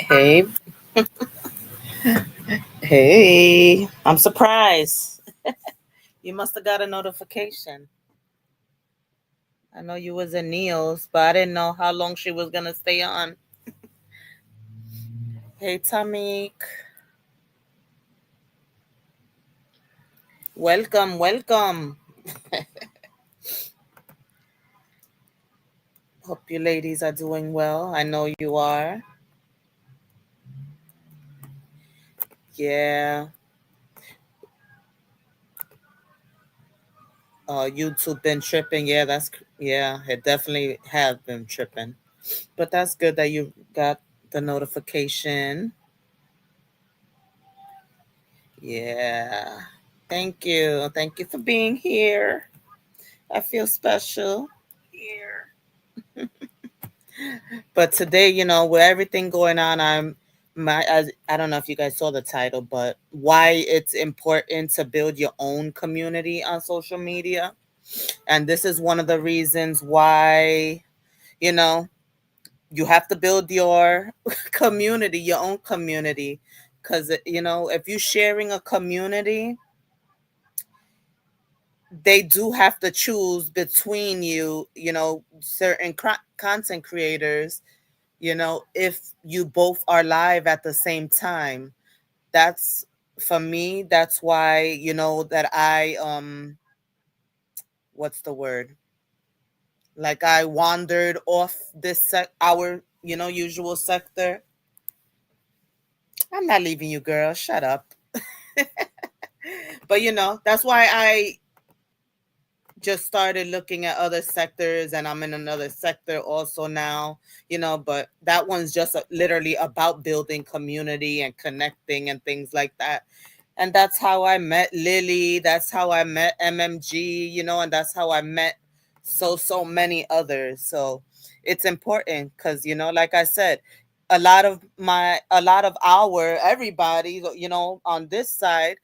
Hey, hey, I'm surprised. You must have got a notification. I know you was in Neo's, but I didn't know how long she was gonna stay on. Hey, Tamik, welcome, welcome. Hope you ladies are doing well. I know you are. Yeah. YouTube been tripping. Yeah, yeah. It definitely have been tripping, but that's good that you got the notification. Yeah. Thank you for being here. I feel special here. But today, with everything going on, I don't know if you guys saw the title, but why it's important to build your own community on social media. And this is one of the reasons why, you know, you have to build your community, your own community. Because, if you're sharing a community, they do have to choose between certain content creators, if you both are live at the same time. That's for me, that's why, that what's the word? Like I wandered off our, usual sector. I'm not leaving you, girl. Shut up. But that's why I just started looking at other sectors, and I'm in another sector also now, but that one's just literally about building community and connecting and things like that. And that's how I met Lily, that's how I met MMG, and that's how I met so many others. So it's important because, like I said, a lot of our everybody, on this side,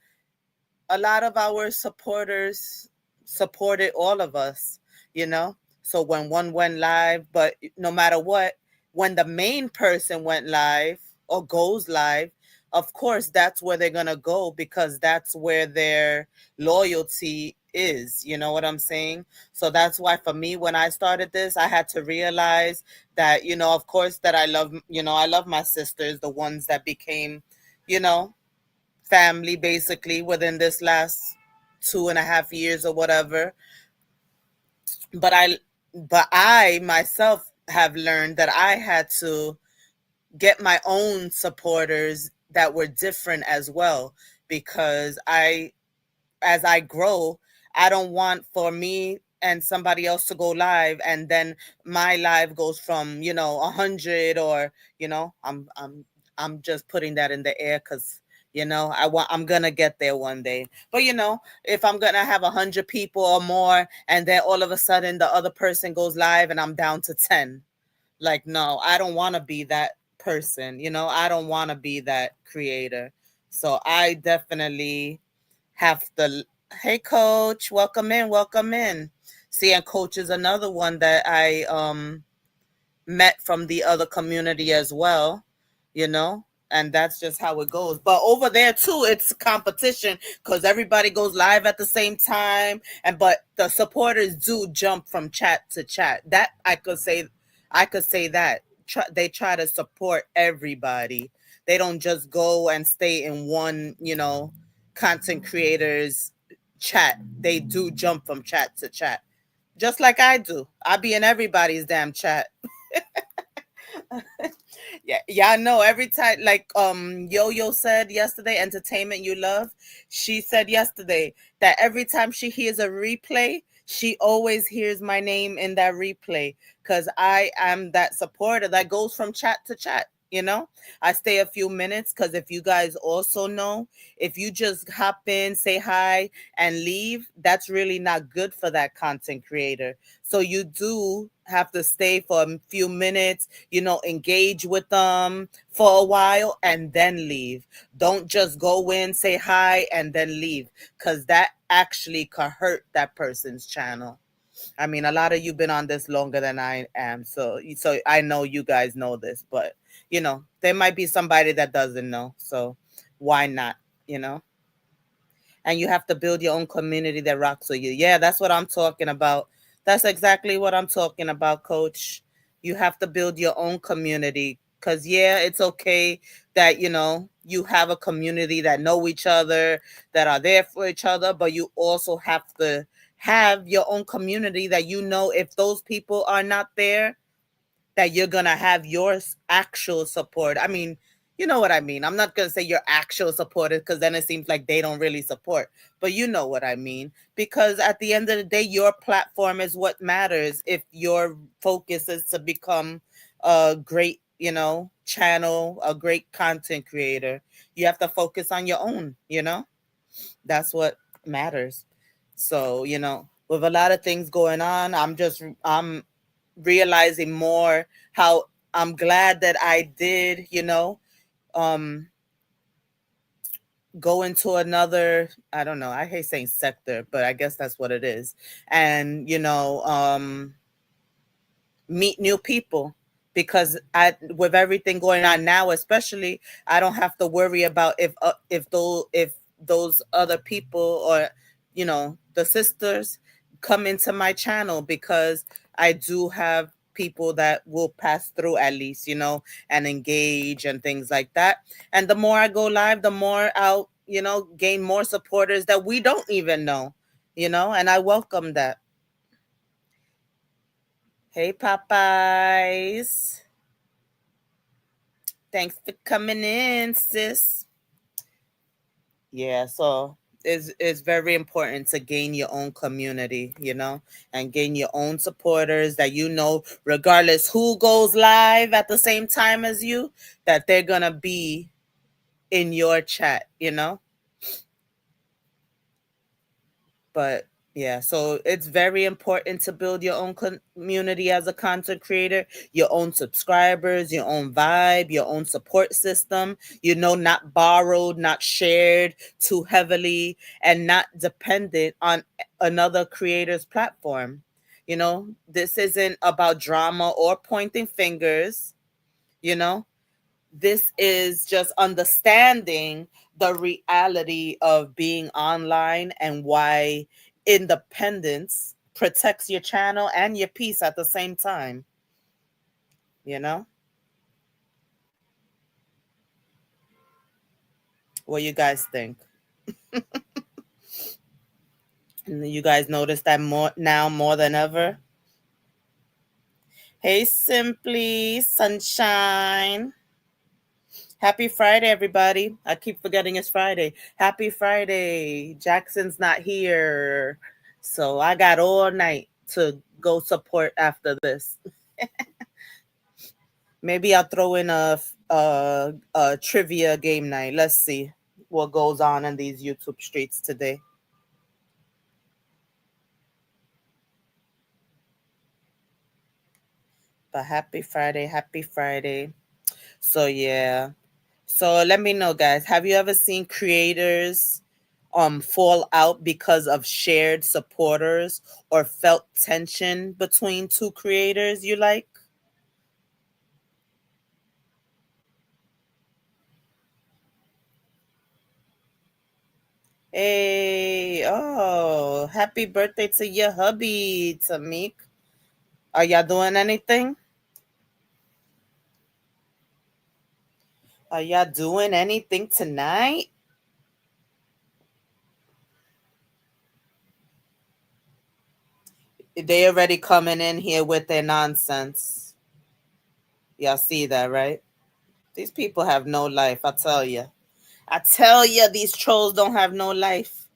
a lot of our supporters supported all of us, you know? So when one went live, but no matter what, when the main person went live or goes live, of course, that's where they're going to go because that's where their loyalty is. You know what I'm saying? So that's why for me, when I started this, I had to realize that, of course, that I love my sisters, the ones that became, you know, family basically within this last 2.5 years or whatever. But I myself have learned that I had to get my own supporters that were different as well, because as I grow, I don't want for me and somebody else to go live and then my live goes from 100, or I'm just putting that in the air because I'm gonna get there one day. But if I'm gonna have 100 people or more, and then all of a sudden the other person goes live and I'm down to 10, like, no, I don't want to be that person. I don't want to be that creator. So I definitely have to. Hey, coach, welcome in, welcome in. See, and coach is another one that I met from the other community as well, and that's just how it goes. But over there too, it's competition because everybody goes live at the same time, and but the supporters do jump from chat to chat. That I could say that they try to support everybody. They don't just go and stay in one, content creators chat. They do jump from chat to chat, just like I do. I be in everybody's damn chat. Yeah, I know. Every time, like Yo said yesterday, entertainment you love. She said yesterday that every time she hears a replay, she always hears my name in that replay because I am that supporter that goes from chat to chat. I stay a few minutes because if you guys also know, if you just hop in, say hi, and leave, that's really not good for that content creator. So you do have to stay for a few minutes, engage with them for a while and then leave. Don't just go in, say hi, and then leave, because that actually could hurt that person's channel. I mean, a lot of you been on this longer than I am, so I know you guys know this, but there might be somebody that doesn't know. So why not, you know? And you have to build your own community that rocks with you. Yeah, that's what I'm talking about. That's exactly what I'm talking about, coach. You have to build your own community because, yeah, it's okay that, you have a community that know each other, that are there for each other, but you also have to have your own community that, if those people are not there, that you're gonna have your actual support. I mean, you know what I mean. I'm not gonna say your actual supporters because then it seems like they don't really support. But you know what I mean. Because at the end of the day, your platform is what matters. If your focus is to become a great, channel, a great content creator, you have to focus on your own. That's what matters. So, with a lot of things going on, I'm realizing more how I'm glad that I did, um go into another, I don't know, I hate saying sector, but I guess that's what it is. And, meet new people because with everything going on now, especially, I don't have to worry about if those other people or the sisters come into my channel, because I do have people that will pass through at least, and engage and things like that. And the more I go live, the more I'll gain more supporters that we don't even know, and I welcome that. Hey, Popeyes. Thanks for coming in, sis. Yeah, so it's very important to gain your own community, and gain your own supporters that regardless who goes live at the same time as you, that they're gonna be in your chat. But yeah, so it's very important to build your own community as a content creator, your own subscribers, your own vibe, your own support system, not borrowed, not shared too heavily, and not dependent on another creator's platform. This isn't about drama or pointing fingers, you know this is just understanding the reality of being online and why independence protects your channel and your peace at the same time. You know, what you guys think? And you guys notice that more than ever? Hey, Simply Sunshine. Happy Friday, everybody. I keep forgetting it's Friday. Happy Friday. Jackson's not here. So I got all night to go support after this. Maybe I'll throw in a trivia game night. Let's see what goes on in these YouTube streets today. But happy Friday. Happy Friday. So, yeah. So let me know, guys. Have you ever seen creators fall out because of shared supporters or felt tension between two creators you like? Hey, oh, happy birthday to your hubby, Tamik. Are y'all doing anything? Are y'all doing anything tonight? They already coming in here with their nonsense. Y'all see that, right? These people have no life, I tell you. I tell you, these trolls don't have no life.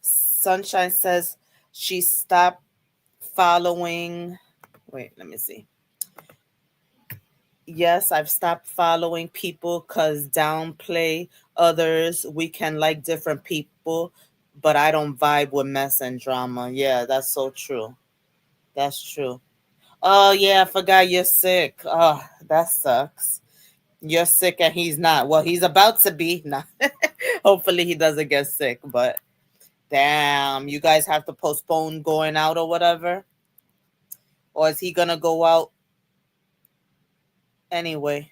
Sunshine says she stopped following. Wait, let me see. Yes, I've stopped following people because downplay others. We can like different people, but I don't vibe with mess and drama. Yeah, that's so true. That's true. Oh, yeah, I forgot you're sick. Oh, that sucks. You're sick and he's not. Well, he's about to be. Nah. Hopefully he doesn't get sick, but damn, you guys have to postpone going out or whatever? Or is he gonna go out Anyway,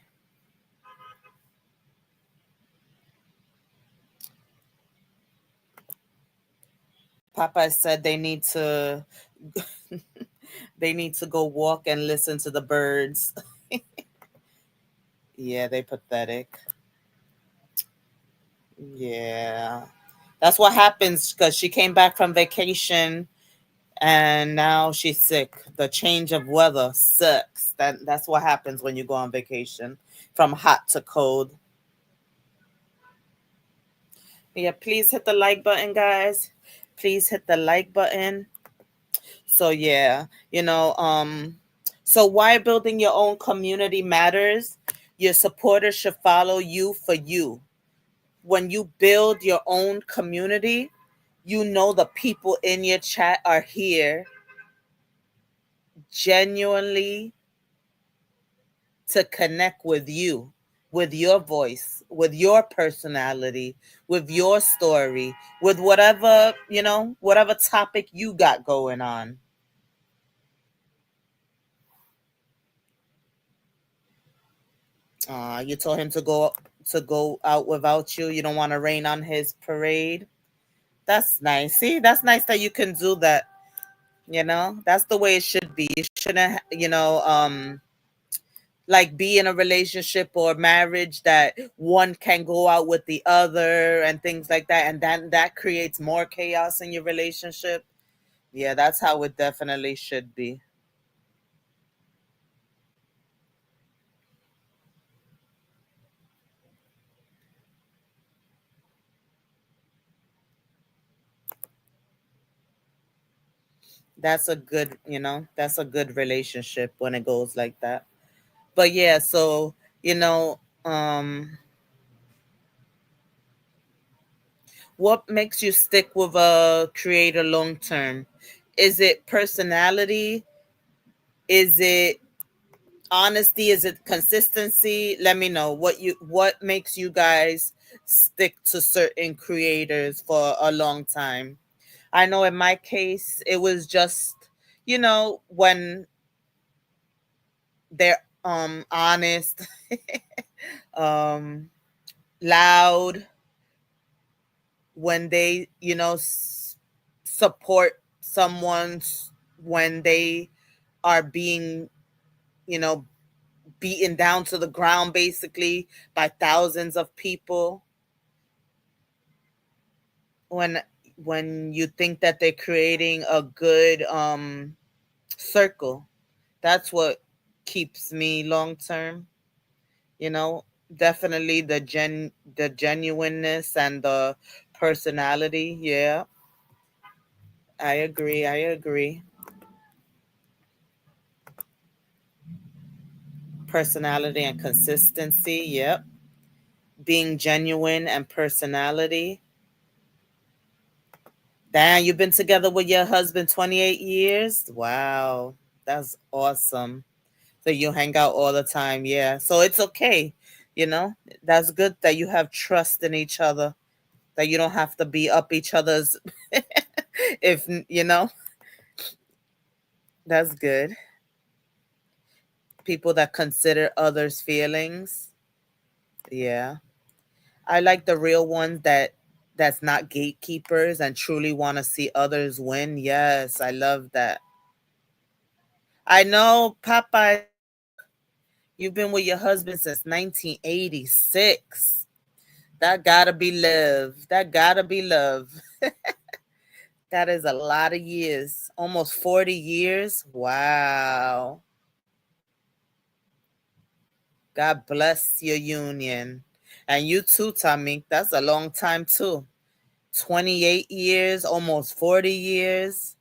Papa said they need to go walk and listen to the birds. Yeah, they pathetic. Yeah. That's what happens because she came back from vacation and now she's sick. The change of weather sucks. That's what happens when you go on vacation from hot to cold. Yeah, please hit the like button, guys. Please hit the like button. So yeah, so why building your own community matters. Your supporters should follow you for you. When you build your own community, you know the people in your chat are here genuinely to connect with you, with your voice, with your personality, with your story, with whatever topic you got going on. You told him to go out without you. You don't want to rain on his parade. That's nice. See, that's nice that you can do that. That's the way it should be. You shouldn't, like be in a relationship or marriage that one can go out with the other and things like that, and then that creates more chaos in your relationship. Yeah, that's how it definitely should be. That's a good relationship when it goes like that. But yeah, so you know um what makes you stick with a creator long term? Is it personality? Is it honesty? Is it consistency? Let me know what makes you guys stick to certain creators for a long time. I know in my case it was just when they're honest, um loud, when they support someone when they are being you know beaten down to the ground basically by thousands of people, when you think that they're creating a good circle. That's what keeps me long term. you know Definitely the genuineness and the personality. Yeah, I agree. Personality and consistency. Yep. Being genuine and personality. Damn, you've been together with your husband 28 years? Wow. That's awesome. So you hang out all the time. Yeah. So it's okay. You know, that's good that you have trust in each other, that you don't have to be up each other's if that's good. People that consider others' feelings. Yeah. I like the real ones that's not gatekeepers and truly want to see others win. Yes, I love that. I know, Papa, you've been with your husband since 1986. That gotta be love. That gotta be love. That is a lot of years. Almost 40 years. Wow. God bless your union. And you too, Tommy. That's a long time too. 28 years, almost 40 years.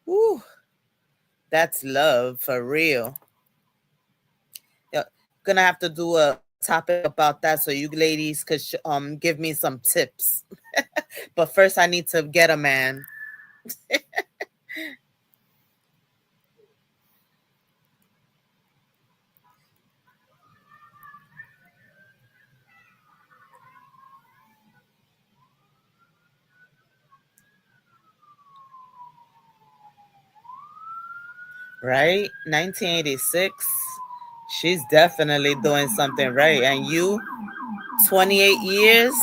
Woo, that's love for real. Yeah, gonna have to do a topic about that so you ladies could give me some tips. But first, I need to get a man. Right? 1986. She's definitely doing something right. And you, 28 years?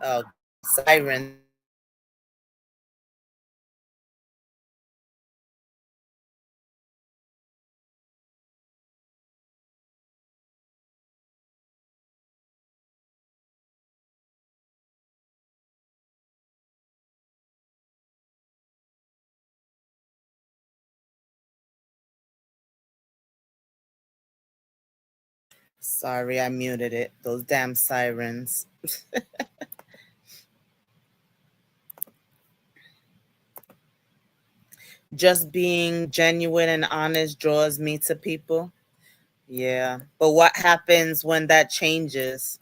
Oh, sirens. Sorry, I muted it. Those damn sirens. Just being genuine and honest draws me to people. Yeah. But what happens when that changes?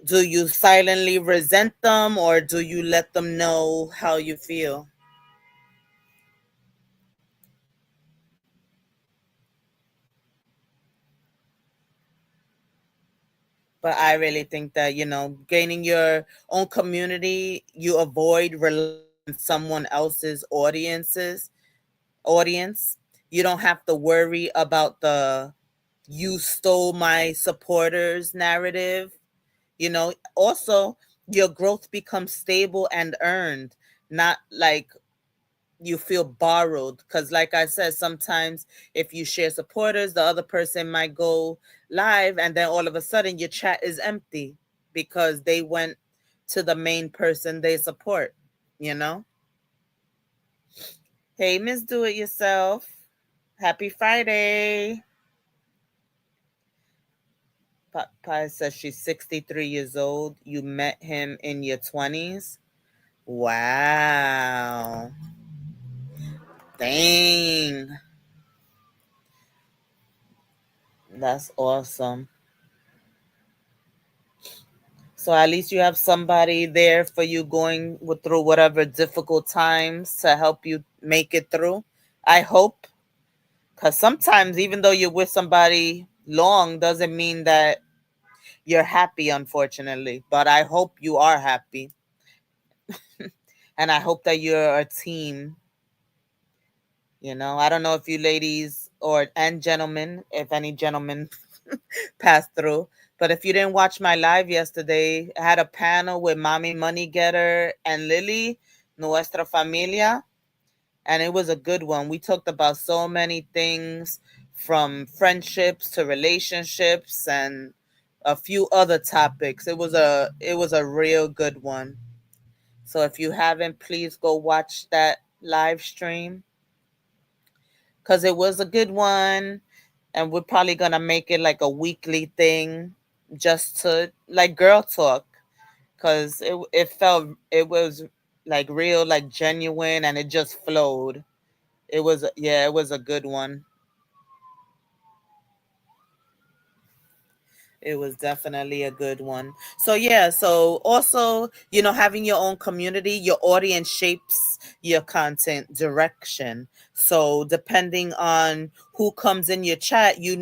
Do you silently resent them or do you let them know how you feel? But I really think that, gaining your own community, you avoid relying on someone else's audience. You don't have to worry about the "you stole my supporters" narrative. Also, your growth becomes stable and earned, not like you feel borrowed. Because, like I said, sometimes if you share supporters, the other person might go live, and then all of a sudden your chat is empty because they went to the main person they support, you know? Hey, Miss Do It Yourself. Happy Friday. Papa says she's 63 years old. You met him in your 20s. Wow. Dang. That's awesome. So at least you have somebody there for you going through whatever difficult times to help you make it through. I hope. Because sometimes, even though you're with somebody long, doesn't mean that you're happy, unfortunately. But I hope you are happy. And I hope that you're a team. I don't know if you ladies and gentlemen, if any gentlemen passed through. But if you didn't watch my live yesterday, I had a panel with Mommy Money Getter and Lily, Nuestra Familia, and it was a good one. We talked about so many things from friendships to relationships and a few other topics. It was a real good one. So if you haven't, please go watch that live stream because it was a good one. And we're probably gonna make it like a weekly thing, just to like girl talk, because it was like real, like genuine, and it just flowed. It was a good one. It was definitely a good one. So yeah, so also, having your own community, your audience shapes your content direction. So depending on who comes in your chat, you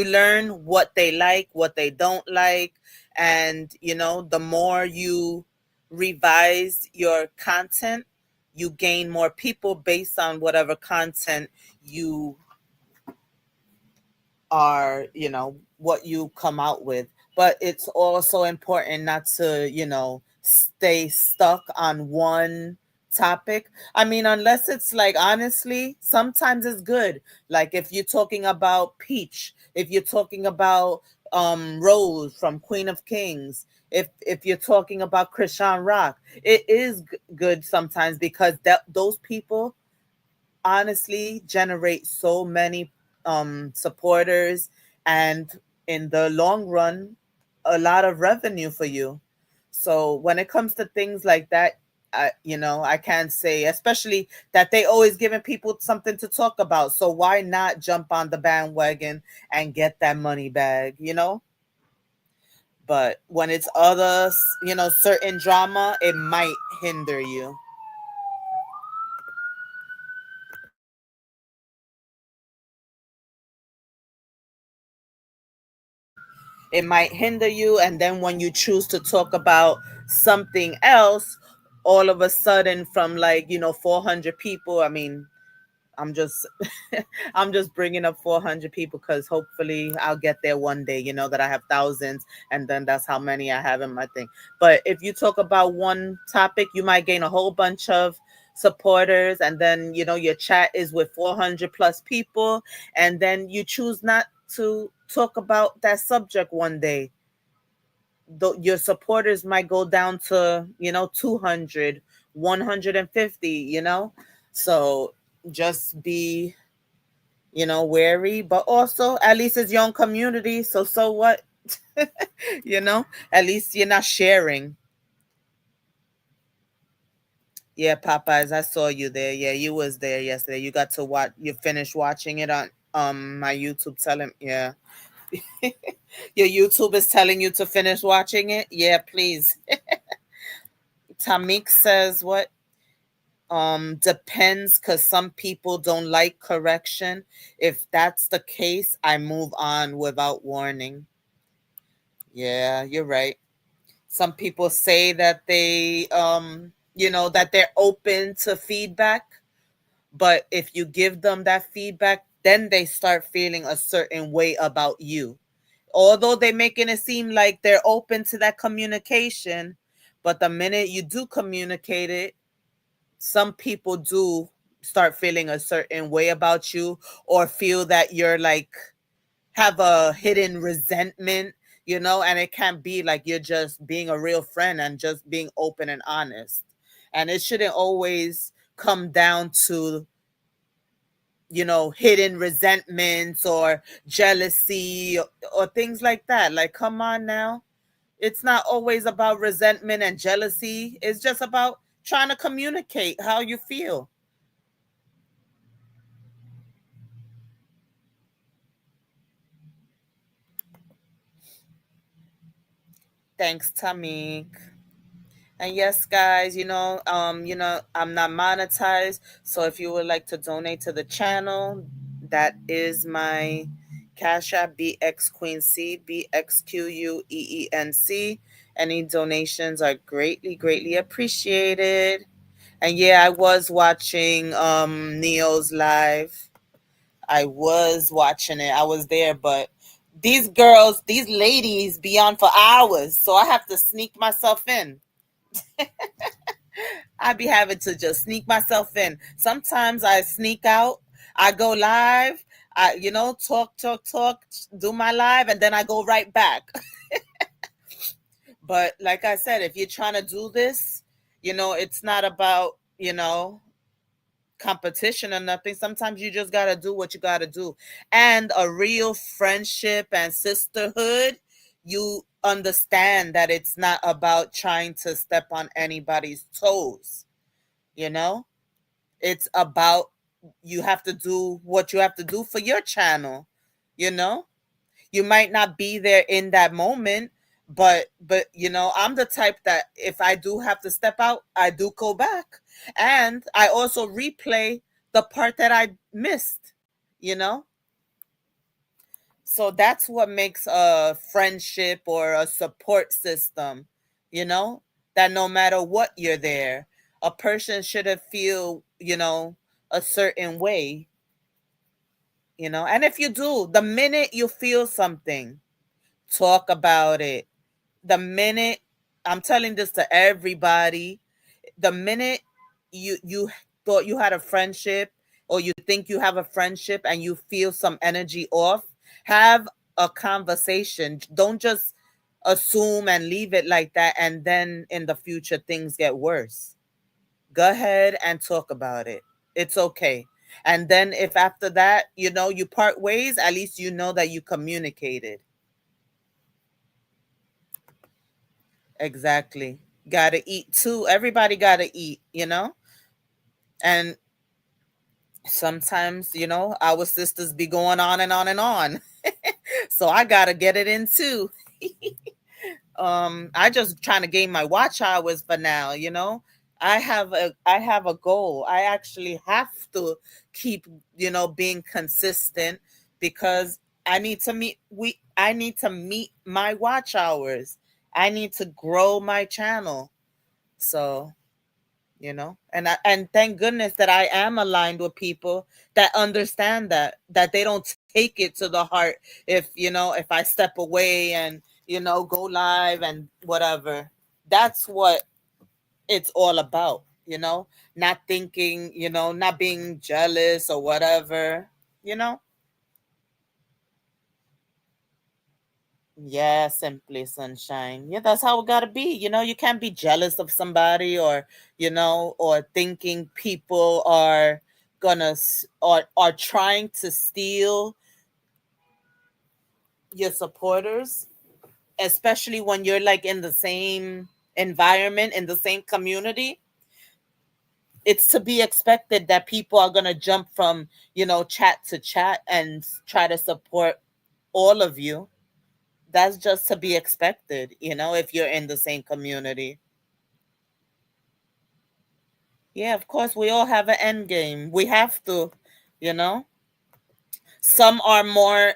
learn what they like, what they don't like, and the more you revise your content, you gain more people based on whatever content you are, what you come out with. But it's also important not to, stay stuck on one topic. I mean, unless it's like, honestly, sometimes it's good. Like if you're talking about Peach, if you're talking about Rose from Queen of Kings, if you're talking about Krishan Rock, it is good sometimes because those people honestly generate so many supporters, and in the long run a lot of revenue for you. So when it comes to things like that, I can't say, especially that they always giving people something to talk about, so why not jump on the bandwagon and get that money bag. But when it's other, certain drama, it might hinder you. It might hinder you, and then when you choose to talk about something else, all of a sudden, from like 400 people, I mean, I'm just I'm just bringing up 400 people because hopefully I'll get there one day, that I have thousands, and then that's how many I have in my thing. But if you talk about one topic, you might gain a whole bunch of supporters, and then your chat is with 400 plus people, and then you choose not to talk about that subject one day. Your supporters might go down to 200, 150, so just be wary, but also at least it's your own community, so what? you know at least you're not sharing. Yeah, Popeyes, I saw you there. Yeah, you was there yesterday. You got to watch, you finished watching it on my YouTube telling, yeah. Your YouTube is telling you to finish watching it. Yeah, please. Tamik says what? Depends, because some people don't like correction. If that's the case, I move on without warning. Yeah, you're right. Some people say that that they're open to feedback, but if you give them that feedback, then they start feeling a certain way about you. Although they're making it seem like they're open to that communication, but the minute you do communicate it, some people do start feeling a certain way about you, or feel that you're like have a hidden resentment, and it can be like you're just being a real friend and just being open and honest. And it shouldn't always come down to, hidden resentments or jealousy, or things like that. Like, come on now. It's not always about resentment and jealousy. It's just about trying to communicate how you feel. Thanks, Tamik. And yes, guys, I'm not monetized. So if you would like to donate to the channel, that is my Cash App, BX Queen C, BXQUEENC. Any donations are greatly, greatly appreciated. And yeah, I was watching Neo's live. I was watching it. I was there, but these girls, these ladies be on for hours. So I have to sneak myself in. I be having to just sneak myself in. Sometimes I sneak out, I go live, I talk, do my live, and then I go right back. But like I said, if you're trying to do this, it's not about, competition or nothing. Sometimes you just got to do what you got to do. And a real friendship and sisterhood, you understand that it's not about trying to step on anybody's toes, you know? It's about, you have to do what you have to do for your channel, you know? You might not be there in that moment, but I'm the type that if I do have to step out, I do go back. And I also replay the part that I missed, you know? So that's what makes a friendship or a support system, you know, that no matter what, you're there. A person shouldn't feel, a certain way, and if you do, the minute you feel something, talk about it. The minute, I'm telling this to everybody, the minute you thought you had a friendship, or you think you have a friendship and you feel some energy off, have a conversation. Don't just assume and leave it like that, and then in the future things get worse. Go ahead and talk about it. It's okay. And then if after that, you part ways, at least you know that you communicated. Exactly. Gotta eat too. Everybody gotta eat, And sometimes, our sisters be going on and on and on. So I gotta get it in too. I just trying to gain my watch hours for now. I have a goal. I actually have to keep, being consistent, because I need to meet my watch hours. I need to grow my channel. So And thank goodness that I am aligned with people that understand that they don't take it to the heart if I step away and go live and whatever. That's what it's all about, not thinking, not being jealous or whatever, you know. Yeah, simply sunshine. Yeah, that's how it gotta be. You can't be jealous of somebody, or thinking people are are trying to steal your supporters, especially when you're like in the same environment, in the same community. It's to be expected that people are gonna jump from, chat to chat and try to support all of you. That's just to be expected, if you're in the same community. Yeah, of course, we all have an end game. We have to, you know. Some are more,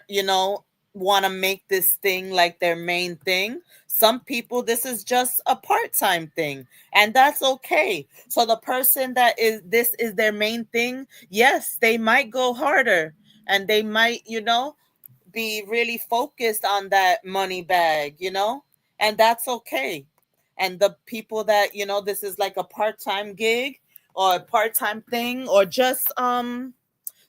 want to make this thing like their main thing. Some people, this is just a part time thing, and that's okay. So the person that this is their main thing, yes, they might go harder and they might, be really focused on that money bag, and that's okay. And the people that, this is like a part-time gig or a part-time thing, or just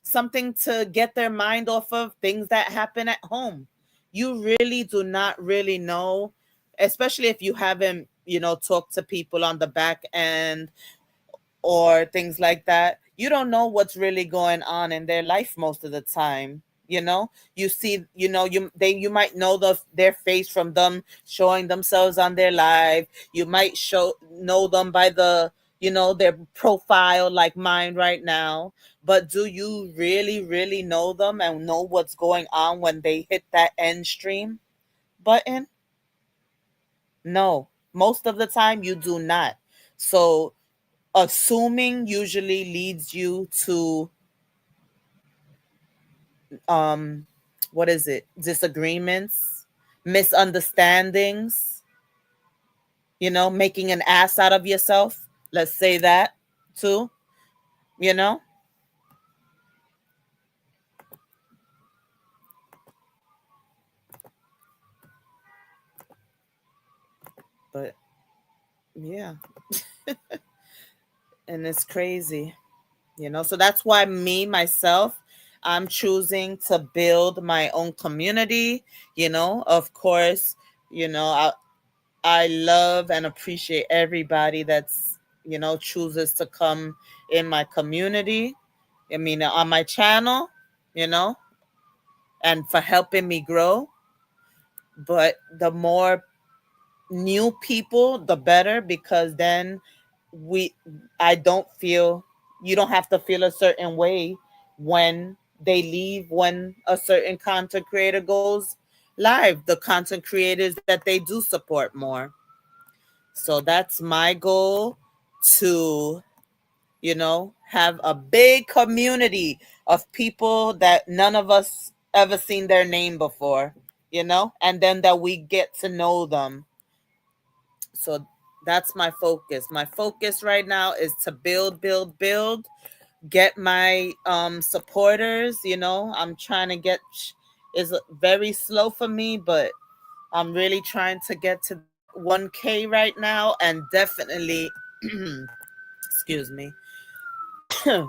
something to get their mind off of things that happen at home. You really do not really know, especially if you haven't, talked to people on the back end or things like that. You don't know what's really going on in their life most of the time. You see, you might know their face from them showing themselves on their live. You might know them by their profile, like mine right now. But do you really, really know them and know what's going on when they hit that end stream button? No, most of the time you do not. So assuming usually leads you to um what is it, disagreements, misunderstandings, making an ass out of yourself, let's say that too, you know but yeah, and it's crazy, so that's why me myself, I'm choosing to build my own community. Of course, I love and appreciate everybody that's, chooses to come in my community. I mean, on my channel, you know, and for helping me grow. But the more new people, the better, because then we, I don't feel, you don't have to feel a certain way when they leave, when a certain content creator goes live, the content creators that they do support more. So that's my goal, to, have a big community of people that none of us ever seen their name before, and then that we get to know them. So that's my focus. My focus right now is to build, build, build, get my supporters, I'm trying to get, is very slow for me, but I'm really trying to get to that 1K right now, and definitely, excuse me. You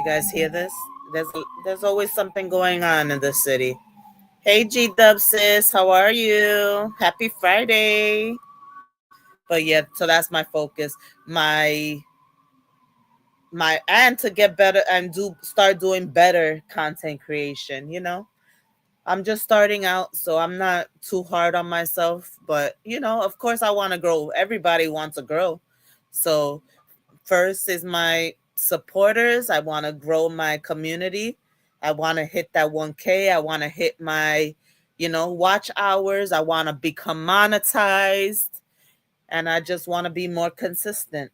guys hear this? There's always something going on in the city. Hey G Dub sis, how are you? Happy Friday. But yeah, so that's my focus. My and to get better and do start doing better content creation, I'm just starting out, so I'm not too hard on myself. But, of course, I want to grow. Everybody wants to grow. So, first is my supporters. I want to grow my community. I want to hit that 1K. I want to hit my, watch hours. I want to become monetized. and I just want to be more consistent.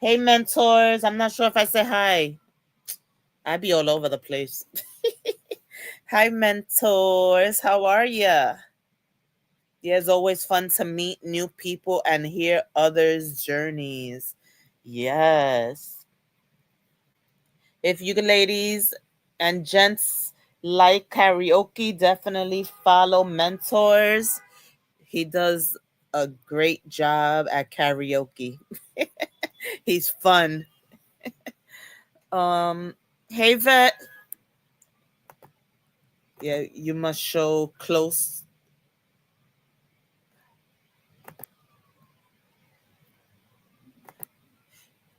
Hey, mentors. I'm not sure if I say hi. I be all over the place. Hi, mentors. How are ya? Yeah, it's always fun to meet new people and hear others' journeys. Yes. If you ladies and gents like karaoke, definitely follow mentors. He does a great job at karaoke. He's fun. Um, hey vet. Yeah, you must show close.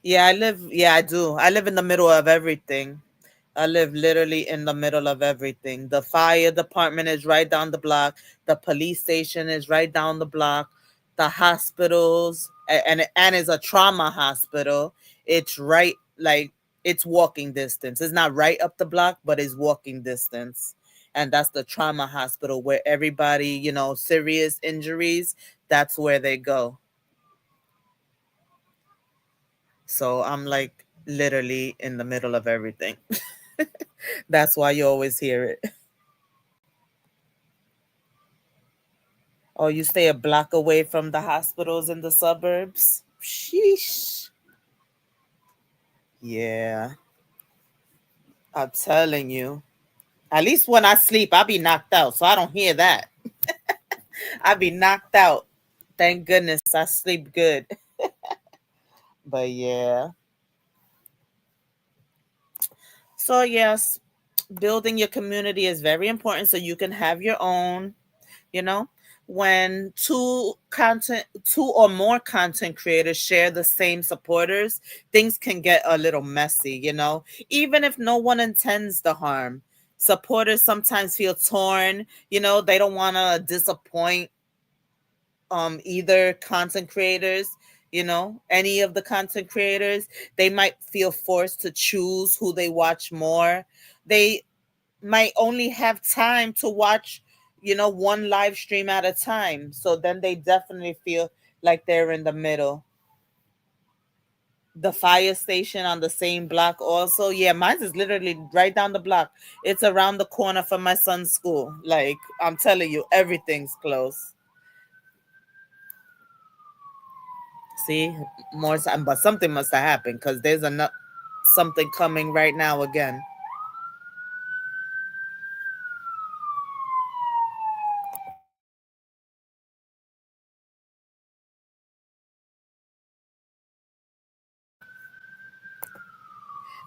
Yeah, I live. Yeah, I do. I live in the middle of everything. I live literally in the middle of everything. The fire department is right down the block. The police station is right down the block. The hospitals and it's a trauma hospital. It's right like it's walking distance. It's not right up the block, but it's walking distance. And that's the trauma hospital where everybody, serious injuries, that's where they go. So I'm like literally in the middle of everything. That's why you always hear it. Oh, you stay a block away from the hospitals in the suburbs? Sheesh. Yeah, I'm telling you. At least when I sleep, I be knocked out, so I don't hear that. I be knocked out. Thank goodness I sleep good. But yeah. So yes, building your community is very important so you can have your own. you know when two or more content creators share the same supporters, things can get a little messy. Even if no one intends the harm, supporters sometimes feel torn. They don't want to disappoint either content creators, any of the content creators. They might feel forced to choose who they watch more. They might only have time to watch, one live stream at a time. So then they definitely feel like they're in the middle. The fire station on the same block, also. Yeah, mine is literally right down the block. It's around the corner from my son's school. Like, I'm telling you, everything's close. See, more time, but something must have happened because there's something coming right now again.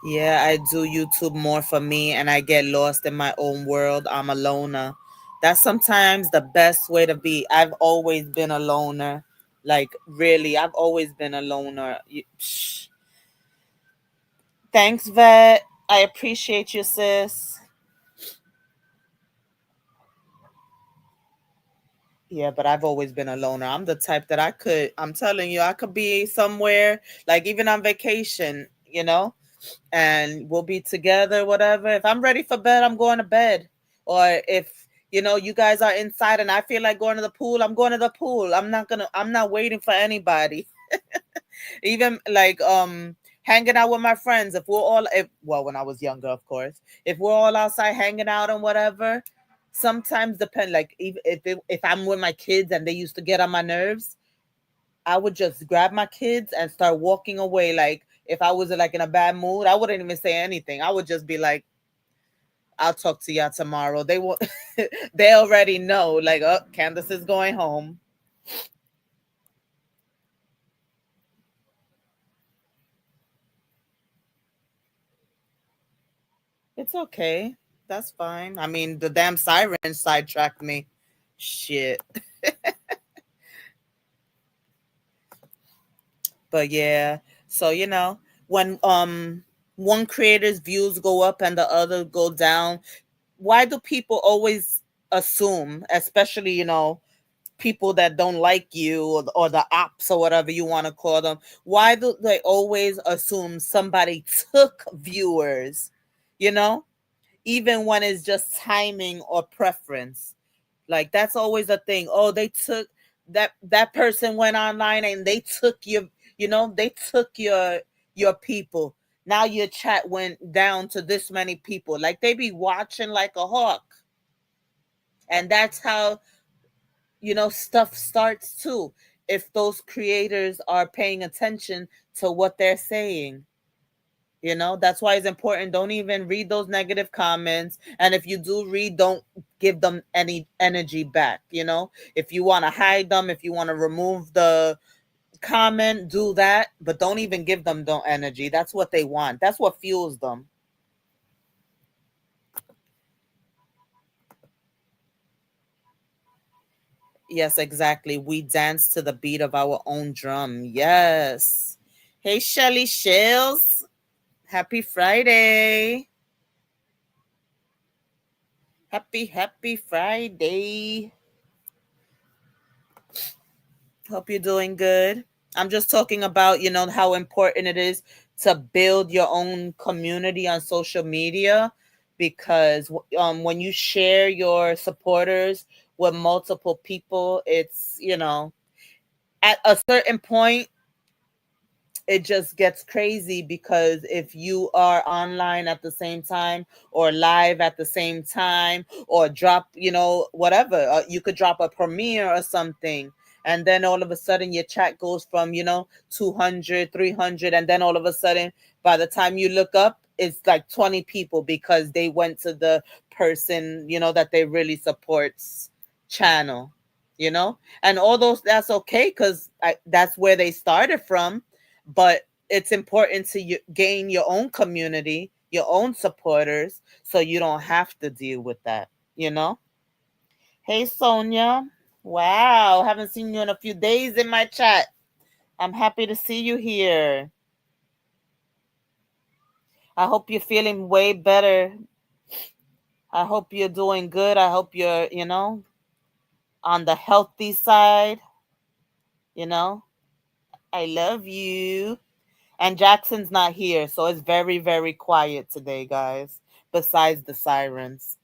Yeah, I do YouTube more for me and I get lost in my own world. I'm a loner. That's sometimes the best way to be. I've always been a loner. Like, really, I've always been a loner. Thanks, Vet. I appreciate you, sis. Yeah, but I've always been a loner. I'm the type that I'm telling you, I could be somewhere, like even on vacation, and we'll be together, whatever. If I'm ready for bed, I'm going to bed. Or if you guys are inside and I feel like going to the pool, I'm going to the pool. I'm not waiting for anybody. Even like hanging out with my friends. Well, when I was younger, of course. If we're all outside hanging out and whatever, sometimes depend, like if I'm with my kids and they used to get on my nerves, I would just grab my kids and start walking away. Like if I was like in a bad mood, I wouldn't even say anything. I would just be like, "I'll talk to y'all tomorrow." They will. They already know. Like, oh, Candace is going home. It's okay. That's fine. I mean, the damn siren sidetracked me. Shit. But yeah. So when one creator's views go up and the other go down, why do people always assume, especially people that don't like you, or the ops or whatever you want to call them, why do they always assume somebody took viewers, you know even when it's just timing or preference? Like, that's always a thing. Oh, they took that person went online and they took your, they took your people. Now your chat went down to this many people. Like they be watching like a hawk. And that's how, stuff starts too. If those creators are paying attention to what they're saying. That's why it's important. Don't even read those negative comments. And if you do read, don't give them any energy back. If you want to hide them, if you want to remove the comment, do that. But don't even give them no energy. That's what they want. That's what fuels them. Yes, exactly. We dance to the beat of our own drum. Yes. Hey, Shelly Shills. Happy Friday. Happy Friday. Hope you're doing good. I'm just talking about, how important it is to build your own community on social media because when you share your supporters with multiple people, it's, at a certain point, it just gets crazy because if you are online at the same time or live at the same time or drop, whatever, you could drop a premiere or something. And then all of a sudden your chat goes from, 200, 300. And then all of a sudden, by the time you look up, it's like 20 people because they went to the person, that they really supports channel, and all those, that's okay because that's where they started from, but it's important to gain your own community, your own supporters, so you don't have to deal with that, you know? Hey, Sonia. Wow, haven't seen you in a few days in my chat. I'm happy to see you here. I hope you're feeling way better. I hope you're doing good. I hope you're, on the healthy side, you know? I love you. And Jackson's not here, so it's very, very quiet today, guys, besides the sirens.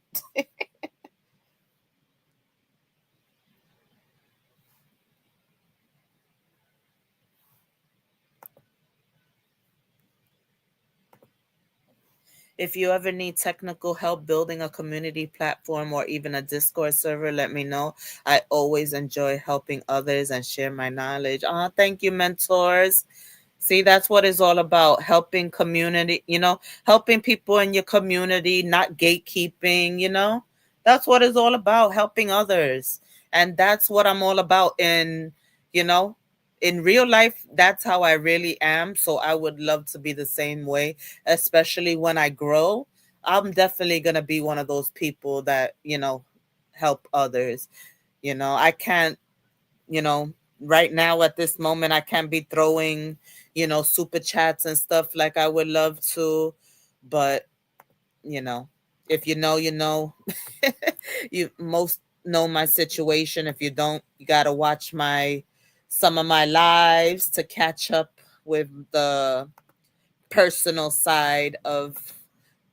If you ever need technical help building a community platform or even a Discord server, let me know. I always enjoy helping others and share my knowledge. Oh, thank you, mentors. See, that's what it's all about. Helping community, helping people in your community, not gatekeeping, That's what it's all about, helping others. And that's what I'm all about you know, in real life, that's how I really am. So I would love to be the same way, especially when I grow. I'm definitely going to be one of those people that, help others. I can't, you know, right now at this moment, I can't be throwing, super chats and stuff like I would love to. But, you know, if you know, you know, you most know my situation. If you don't, you got to watch some of my lives to catch up with the personal side of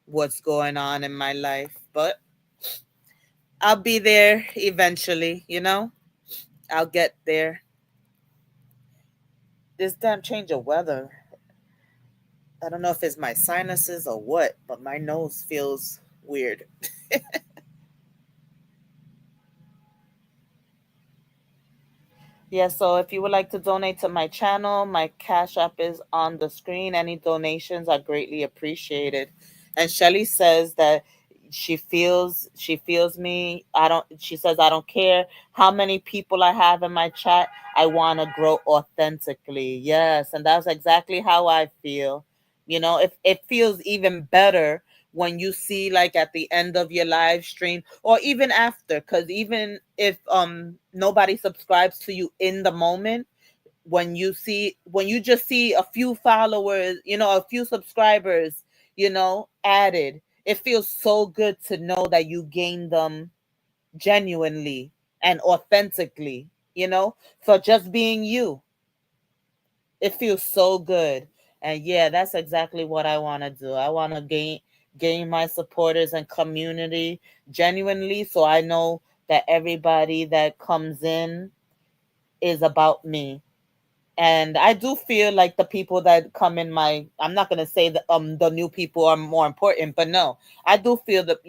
what's going on in my life. But I'll be there eventually, I'll get there. This damn change of weather, I don't know if it's my sinuses or what, but my nose feels weird. Yeah, so if you would like to donate to my channel, my Cash App is on the screen. Any donations are greatly appreciated. And Shelly says that she feels me. She says I don't care how many people I have in my chat. I want to grow authentically. Yes, and that's exactly how I feel. If it feels even better when you see like at the end of your live stream or even after, because even if nobody subscribes to you in the moment, when you just see a few followers, a few subscribers, added, it feels so good to know that you gained them genuinely and authentically, for just being you. It feels so good. And yeah, that's exactly what I want to do. I want to gain my supporters and community genuinely, so I know that everybody that comes in, is about me. And I do feel like the people that come in my, I'm not going to say that the new people are more important, but no, I do feel that,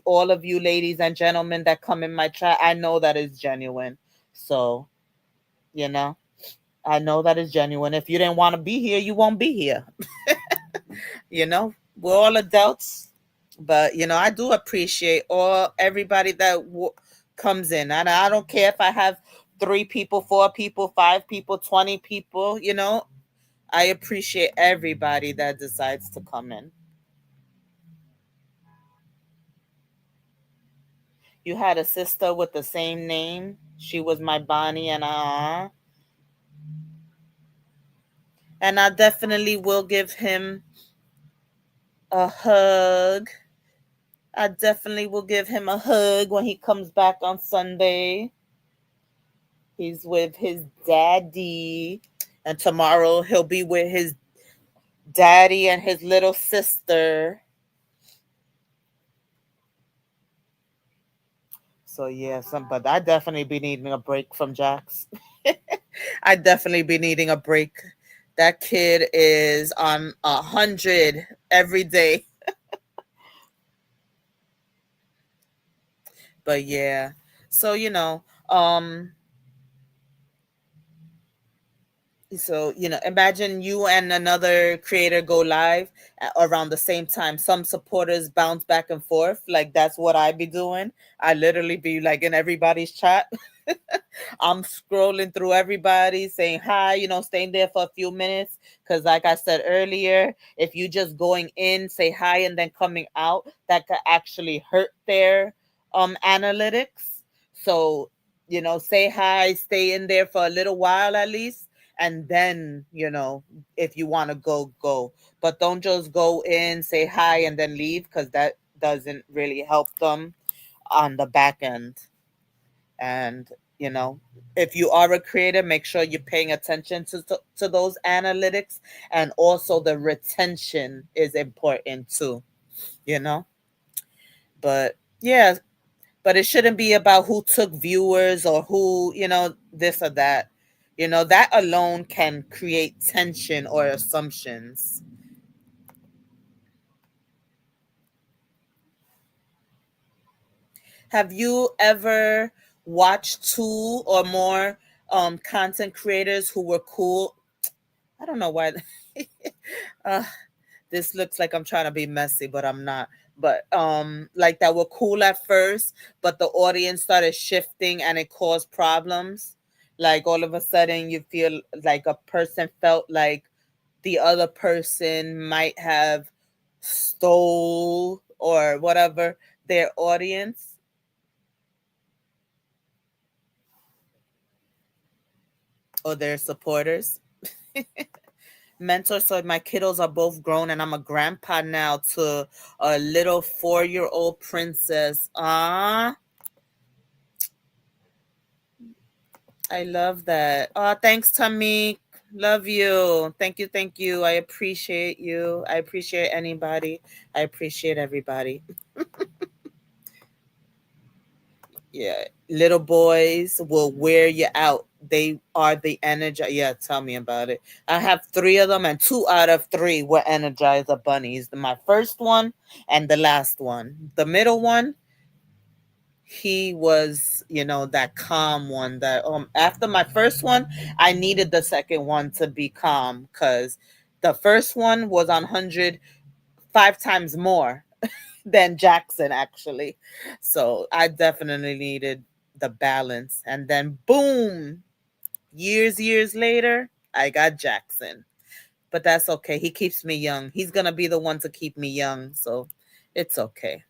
all of you ladies and gentlemen that come in my chat, I know that is genuine. So, you know I know that is genuine. If you didn't want to be here, you won't be here. We're all adults, but I do appreciate all everybody that comes in, and I don't care if I have 3 people, 4 people, 5 people, 20 people. I appreciate everybody that decides to come in. You had a sister with the same name. She was my Bonnie, and I definitely will give him a hug. I definitely will give him a hug when he comes back on Sunday. He's with his daddy, and tomorrow he'll be with his daddy and his little sister. So yeah, but I definitely be needing a break from Jax. I definitely be needing a break. That kid is on 100 every day. But yeah, so imagine you and another creator go live around the same time. Some supporters bounce back and forth. Like, that's what I be doing. I literally be like in everybody's chat. I'm scrolling through everybody, saying hi, staying there for a few minutes. Because, like I said earlier, if you just going in, say hi, and then coming out, that could actually hurt their analytics. So, say hi, stay in there for a little while at least. And then, if you want to go, go. But don't just go in, say hi, and then leave, because that doesn't really help them on the back end. And you know if you are a creator, make sure you're paying attention to those analytics, and also the retention is important too. you know but yeah, but it shouldn't be about who took viewers, or who, this or that. That alone can create tension or assumptions. Have you ever watched 2 or more content creators who were cool? I don't know why. uh, this looks like I'm trying to be messy, but I'm not. But like, that were cool at first, but the audience started shifting and it caused problems. Like, all of a sudden you feel like a person felt like the other person might have stole or whatever their audience or their supporters. Mentor, so my kiddos are both grown, and I'm a grandpa now to a little 4-year-old princess. Ah, I love that. Oh, thanks, Tamik. Love you. Thank you. Thank you. I appreciate you. I appreciate anybody. I appreciate everybody. Yeah. Little boys will wear you out. They are the energy. Yeah, tell me about it. I have 3 of them, and 2 out of 3 were Energizer bunnies. My first one and the last one. The middle one, he was, that calm one. That after my first one, I needed the second one to be calm, because the first one was on 100 5 times more than Jackson, actually. So I definitely needed the balance. And then boom, years later, I got Jackson. But that's okay. He keeps me young. He's gonna be the one to keep me young. So it's okay.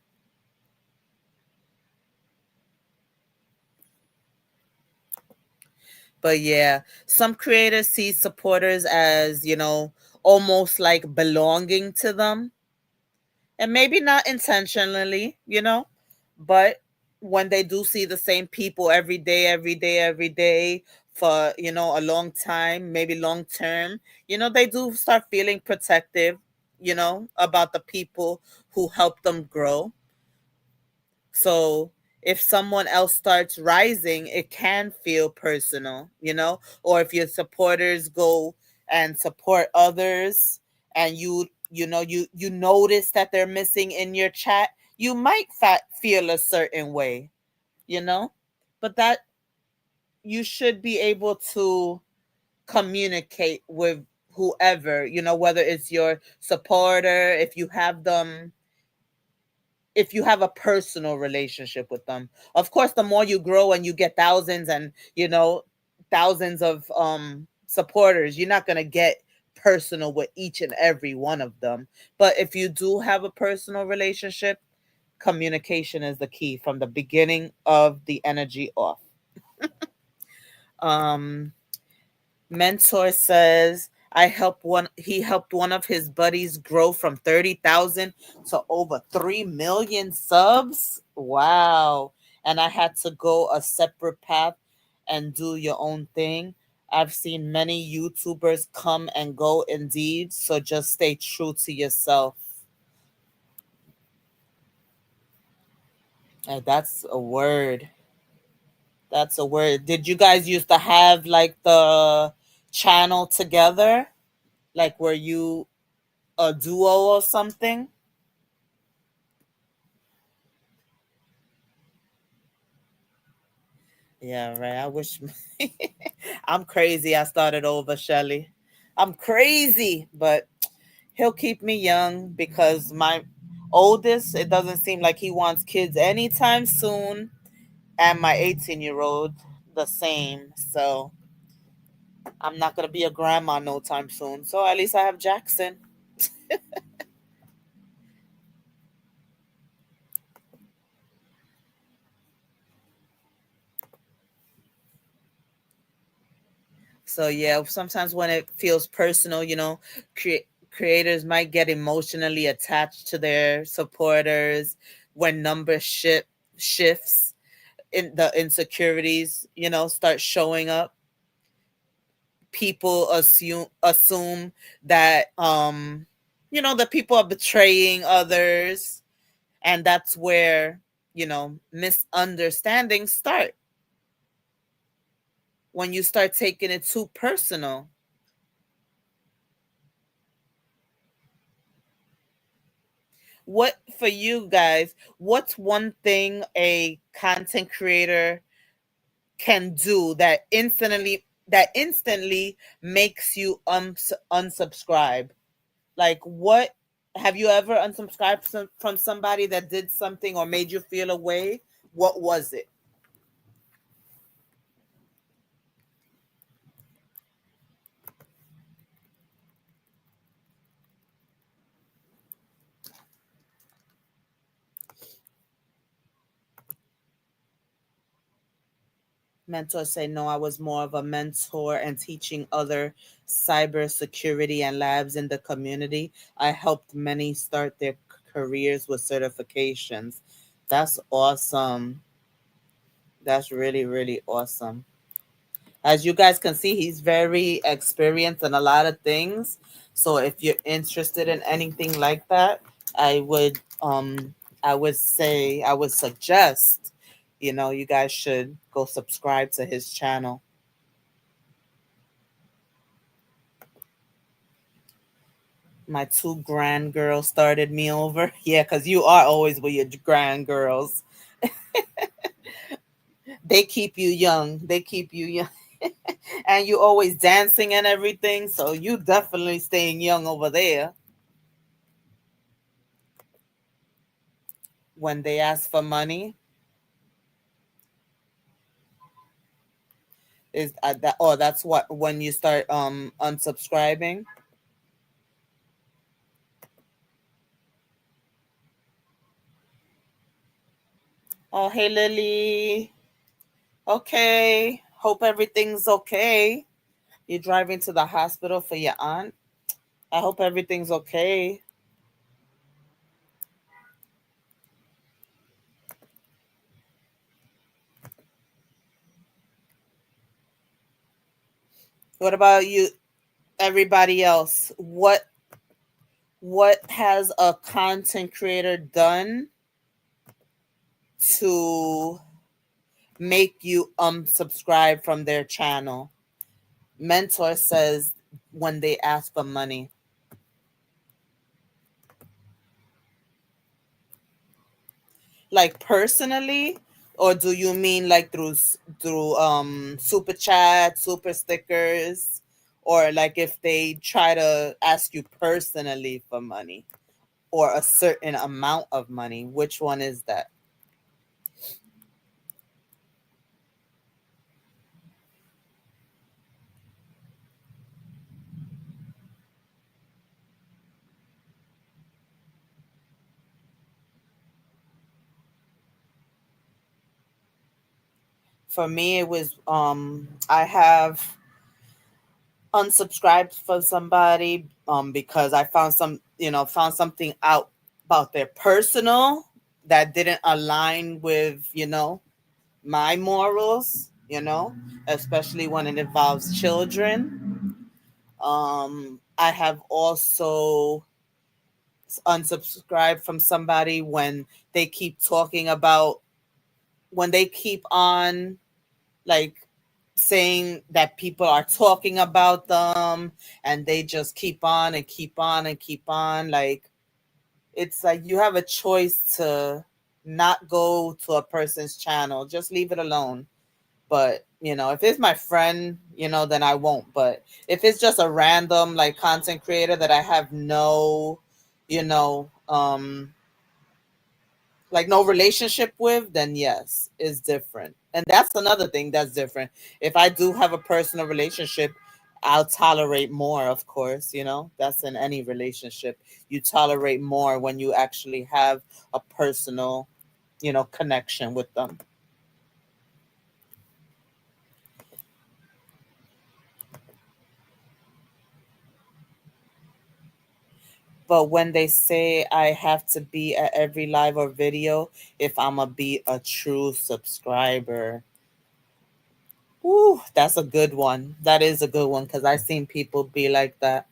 But yeah, some creators see supporters as, almost like belonging to them. And maybe not intentionally, but when they do see the same people every day, every day for, a long time, maybe long term, they do start feeling protective, about the people who help them grow. So if someone else starts rising, it can feel personal, or if your supporters go and support others, and you notice that they're missing in your chat, you might feel a certain way, you know? But that you should be able to communicate with whoever, whether it's your supporter, if you have a personal relationship with them. Of course, the more you grow and you get thousands and, thousands of supporters, you're not going to get personal with each and every one of them. But if you do have a personal relationship, communication is the key from the beginning of the energy off. um Mentor says he helped one of his buddies grow from 30,000 to over 3 million subs. Wow. And I had to go a separate path and do your own thing. I've seen many YouTubers come and go indeed, so just stay true to yourself. That's a word. That's a word. Did you guys used to have like the channel together? Like were you a duo or something? Yeah, right. I wish I'm crazy. I started over, Shelly. I'm crazy, but he'll keep me young because my oldest, it doesn't seem like he wants kids anytime soon, and my 18-year-old the same. So I'm not gonna be a grandma no time soon. So at least I have Jackson. So yeah, sometimes when it feels personal, creators might get emotionally attached to their supporters when shifts in the insecurities, start showing up. People assume that that people are betraying others, and that's where, misunderstandings start when you start taking it too personal. What for you guys, what's one thing a content creator can do that instantly makes you unsubscribe? Like, what have you ever unsubscribed from somebody that did something or made you feel a way? What was it? Mentors say no, I was more of a mentor and teaching other cybersecurity and labs in the community. I helped many start their careers with certifications. That's awesome. That's really, really awesome. As you guys can see, he's very experienced in a lot of things. So if you're interested in anything like that, I would I would suggest, you guys should go subscribe to his channel. My two grand girls started me over. Yeah, because you are always with your grand girls. They keep you young. They keep you young. And you always dancing and everything. So you definitely staying young over there. When they ask for money, is that, oh, that's what, when you start unsubscribing. Oh, hey Lily. Okay. Hope everything's okay. You're driving to the hospital for your aunt. I hope everything's okay. What about you, everybody else? What has a content creator done to make you unsubscribe from their channel? Mentor says when they ask for money. Like personally, or do you mean like through super chat, super stickers, or like if they try to ask you personally for money or a certain amount of money? Which one is that? For me, it was I have unsubscribed from somebody because I found found something out about their personal that didn't align with, my morals, especially when it involves children. I have also unsubscribed from somebody when they keep talking about, when they keep on like saying that people are talking about them, and they just keep on and keep on and keep on. Like, it's like you have a choice to not go to a person's channel, just leave it alone. But if it's my friend, then I won't. But if it's just a random like content creator that I have no, you know like no relationship with, then yes, it's different. And that's another thing that's different. If I do have a personal relationship, I'll tolerate more, of course. That's in any relationship. You tolerate more when you actually have a personal, connection with them. But when they say I have to be at every live or video if I'm gonna be a true subscriber, ooh, that's a good one. That is a good one, because I've seen people be like that.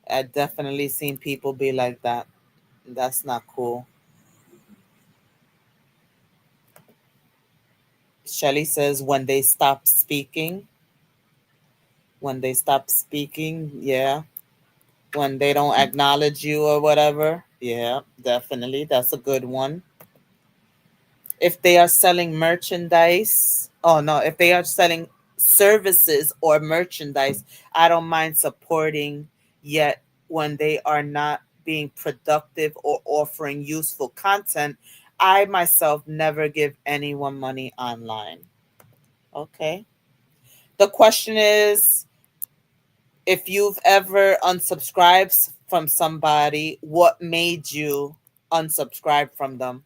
I definitely seen people be like that. That's not cool. Shelly says when they stop speaking. When they stop speaking, yeah. When they don't acknowledge you or whatever. Yeah, definitely. That's a good one. If they are selling merchandise, oh no, if they are selling services or merchandise, I don't mind supporting. Yet when they are not being productive or offering useful content, I myself never give anyone money online. Okay. The question is, if you've ever unsubscribed from somebody, what made you unsubscribe from them?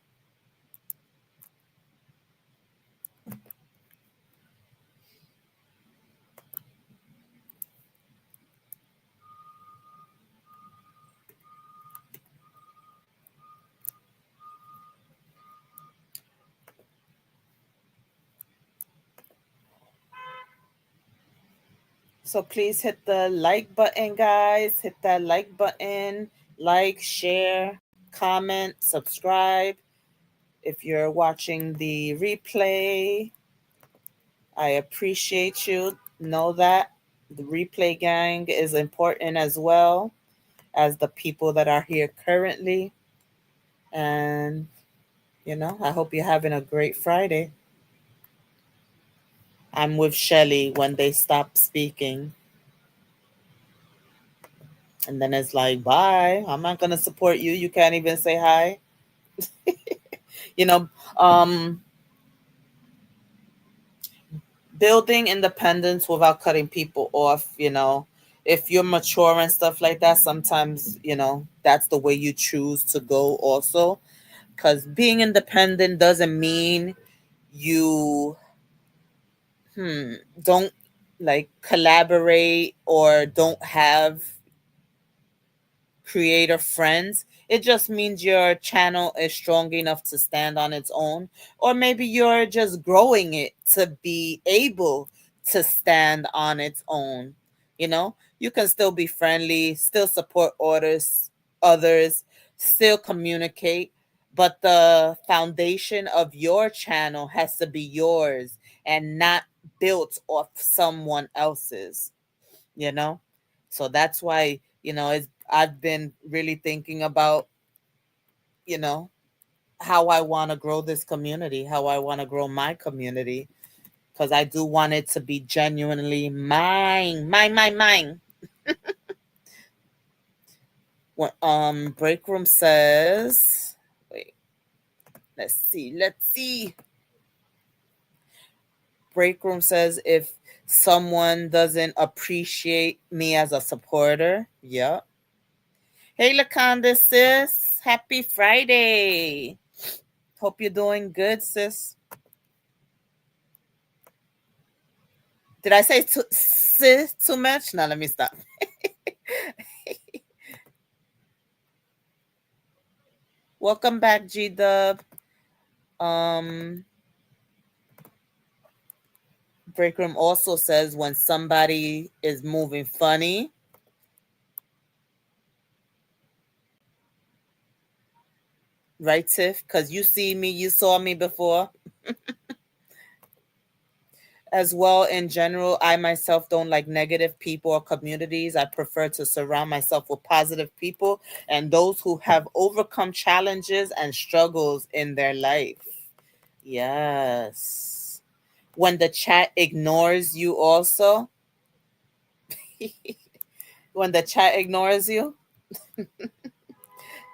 So please hit the like button, guys. Hit that like button. Like, share, comment, subscribe. If you're watching the replay, I appreciate you. Know that the replay gang is important as well as the people that are here currently. And, I hope you're having a great Friday. I'm with Shelly when they stop speaking. And then it's like, bye. I'm not going to support you. You can't even say hi. you know um Building independence without cutting people off, if you're mature and stuff like that, sometimes that's the way you choose to go also, because being independent doesn't mean you don't like collaborate or don't have creator friends. It just means your channel is strong enough to stand on its own, or maybe you're just growing it to be able to stand on its own. You can still be friendly, still support others, still communicate, but the foundation of your channel has to be yours and not built off someone else's, you know? So that's why, I've been really thinking about, you know, how I want to grow this community, how I want to grow my community, because I do want it to be genuinely mine, mine. Break room says, wait, let's see. Break room says if someone doesn't appreciate me as a supporter, yeah. Hey, Laconda, sis. Happy Friday. Hope you're doing good, sis. Did I say sis too much? Now let me stop. Welcome back, G Dub. Um, Break room also says when somebody is moving funny, right, Tiff? Because you see me, you saw me before. As well, in general, I myself don't like negative people or communities. I prefer to surround myself with positive people and those who have overcome challenges and struggles in their life. Yes. When the chat ignores you, also, when the chat ignores you,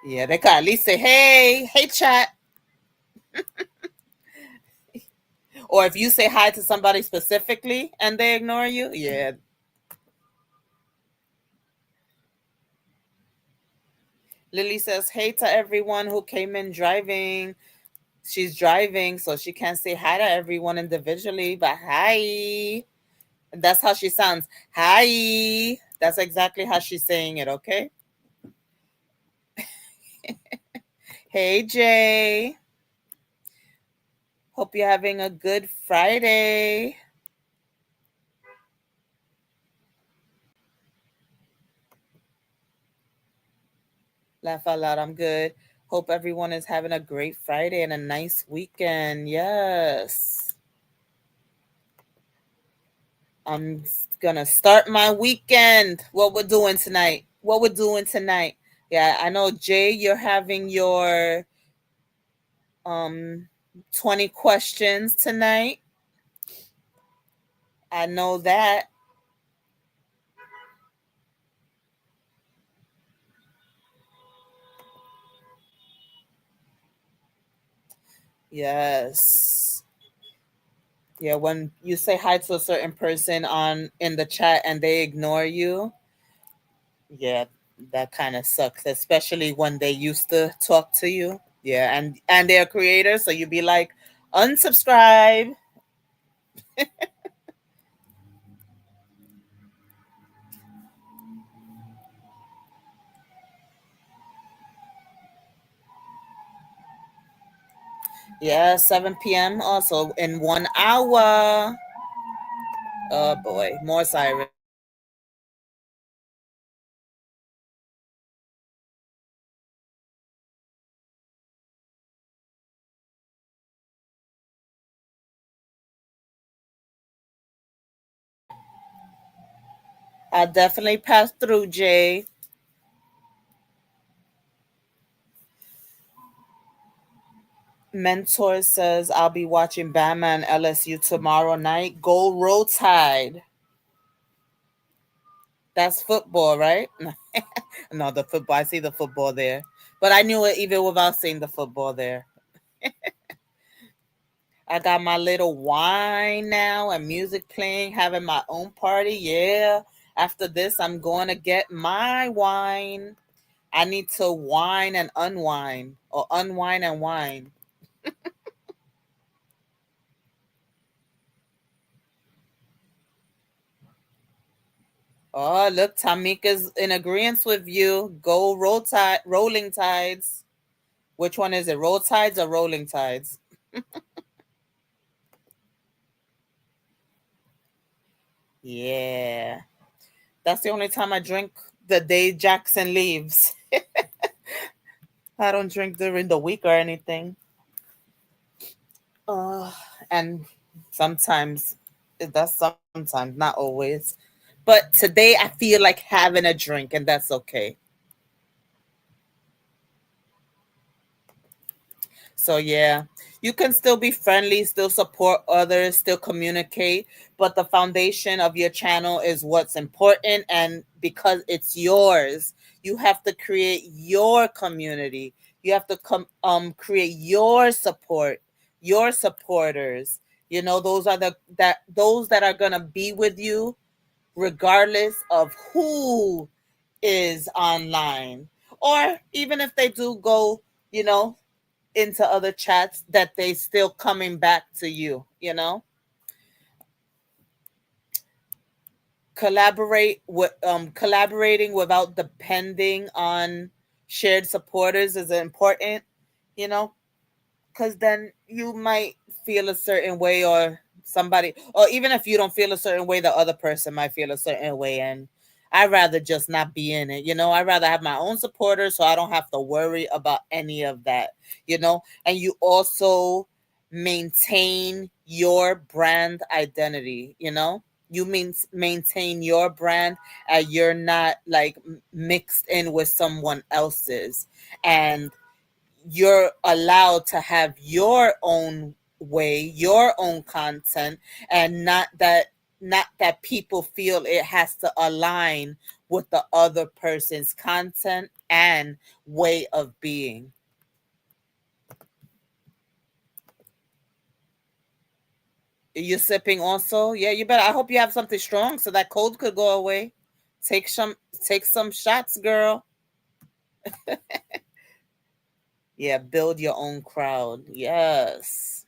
yeah, they can at least say, hey, chat. Or if you say hi to somebody specifically and they ignore you, yeah. Lily says, hey to everyone who came in driving. She's driving, so she can't say hi to everyone individually, but hi. And that's how she sounds. Hi. That's exactly how she's saying it, okay? Hey, Jay. Hope you're having a good Friday. Laugh out loud. I'm good. Hope everyone is having a great Friday and a nice weekend. Yes. I'm gonna start my weekend. What we're doing tonight. What we're doing tonight. Yeah, I know, Jay, you're having your um 20 questions tonight. I know that. Yes. Yeah, when you say hi to a certain person on in the chat and they ignore you, yeah, that kind of sucks, especially when they used to talk to you. Yeah, and they're creators, so you'd be like, unsubscribe. Yeah, 7 p.m. also in 1 hour. Oh boy, more sirens. I'll definitely pass through, Jay. Mentor says I'll be watching Bama and LSU tomorrow night. Go Roll Tide. That's football, right? No, the football. I see the football there. But I knew it even without seeing the football there. I got my little wine now and music playing, having my own party. Yeah. After this, I'm going to get my wine. I need to wine and unwind or unwind and wine. Oh, look, Tamika's in agreement with you. Go roll tide, rolling tides. Which one is it? Roll tides or rolling tides? Yeah. That's the only time I drink the day Jackson leaves. I don't drink during the week or anything. Uh, and sometimes that's sometimes, not always. But today I feel like having a drink, and that's okay. So yeah, you can still be friendly, still support others, still communicate, but the foundation of your channel is what's important, and because it's yours, you have to create your community. You have to create your support, your supporters. You know, those that are going to be with you regardless of who is online, or even if they do go, you know, into other chats, that they still coming back to you, you know. Collaborating without depending on shared supporters is important, you know, because then you might feel a certain way, or somebody, or even if you don't feel a certain way, the other person might feel a certain way, and I'd rather just not be in it, you know. I'd rather have my own supporters so I don't have to worry about any of that, you know. And you also maintain your brand identity, you know. You maintain your brand, and you're not like mixed in with someone else's, and you're allowed to have your own way, your own content, and not that people feel it has to align with the other person's content and way of being. You're sipping also? Yeah, you better. I hope you have something strong so that cold could go away. Take some take some shots, girl. Yeah, build your own crowd. Yes.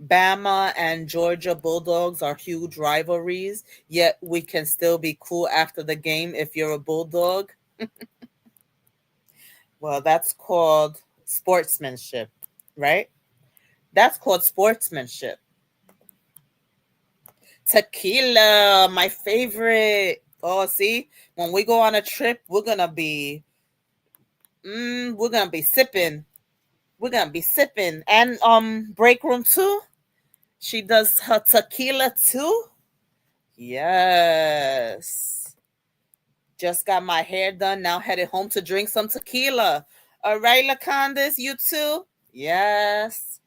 Bama and Georgia Bulldogs are huge rivalries, yet we can still be cool after the game if you're a Bulldog. Well, that's called sportsmanship, right? That's called sportsmanship. Tequila, my favorite. Oh, see, when we go on a trip, we're gonna be sipping. We're gonna be sipping, and break room too. She does her tequila too. Yes. Just got my hair done. Now headed home to drink some tequila. All right, Lacandas, you too? Yes.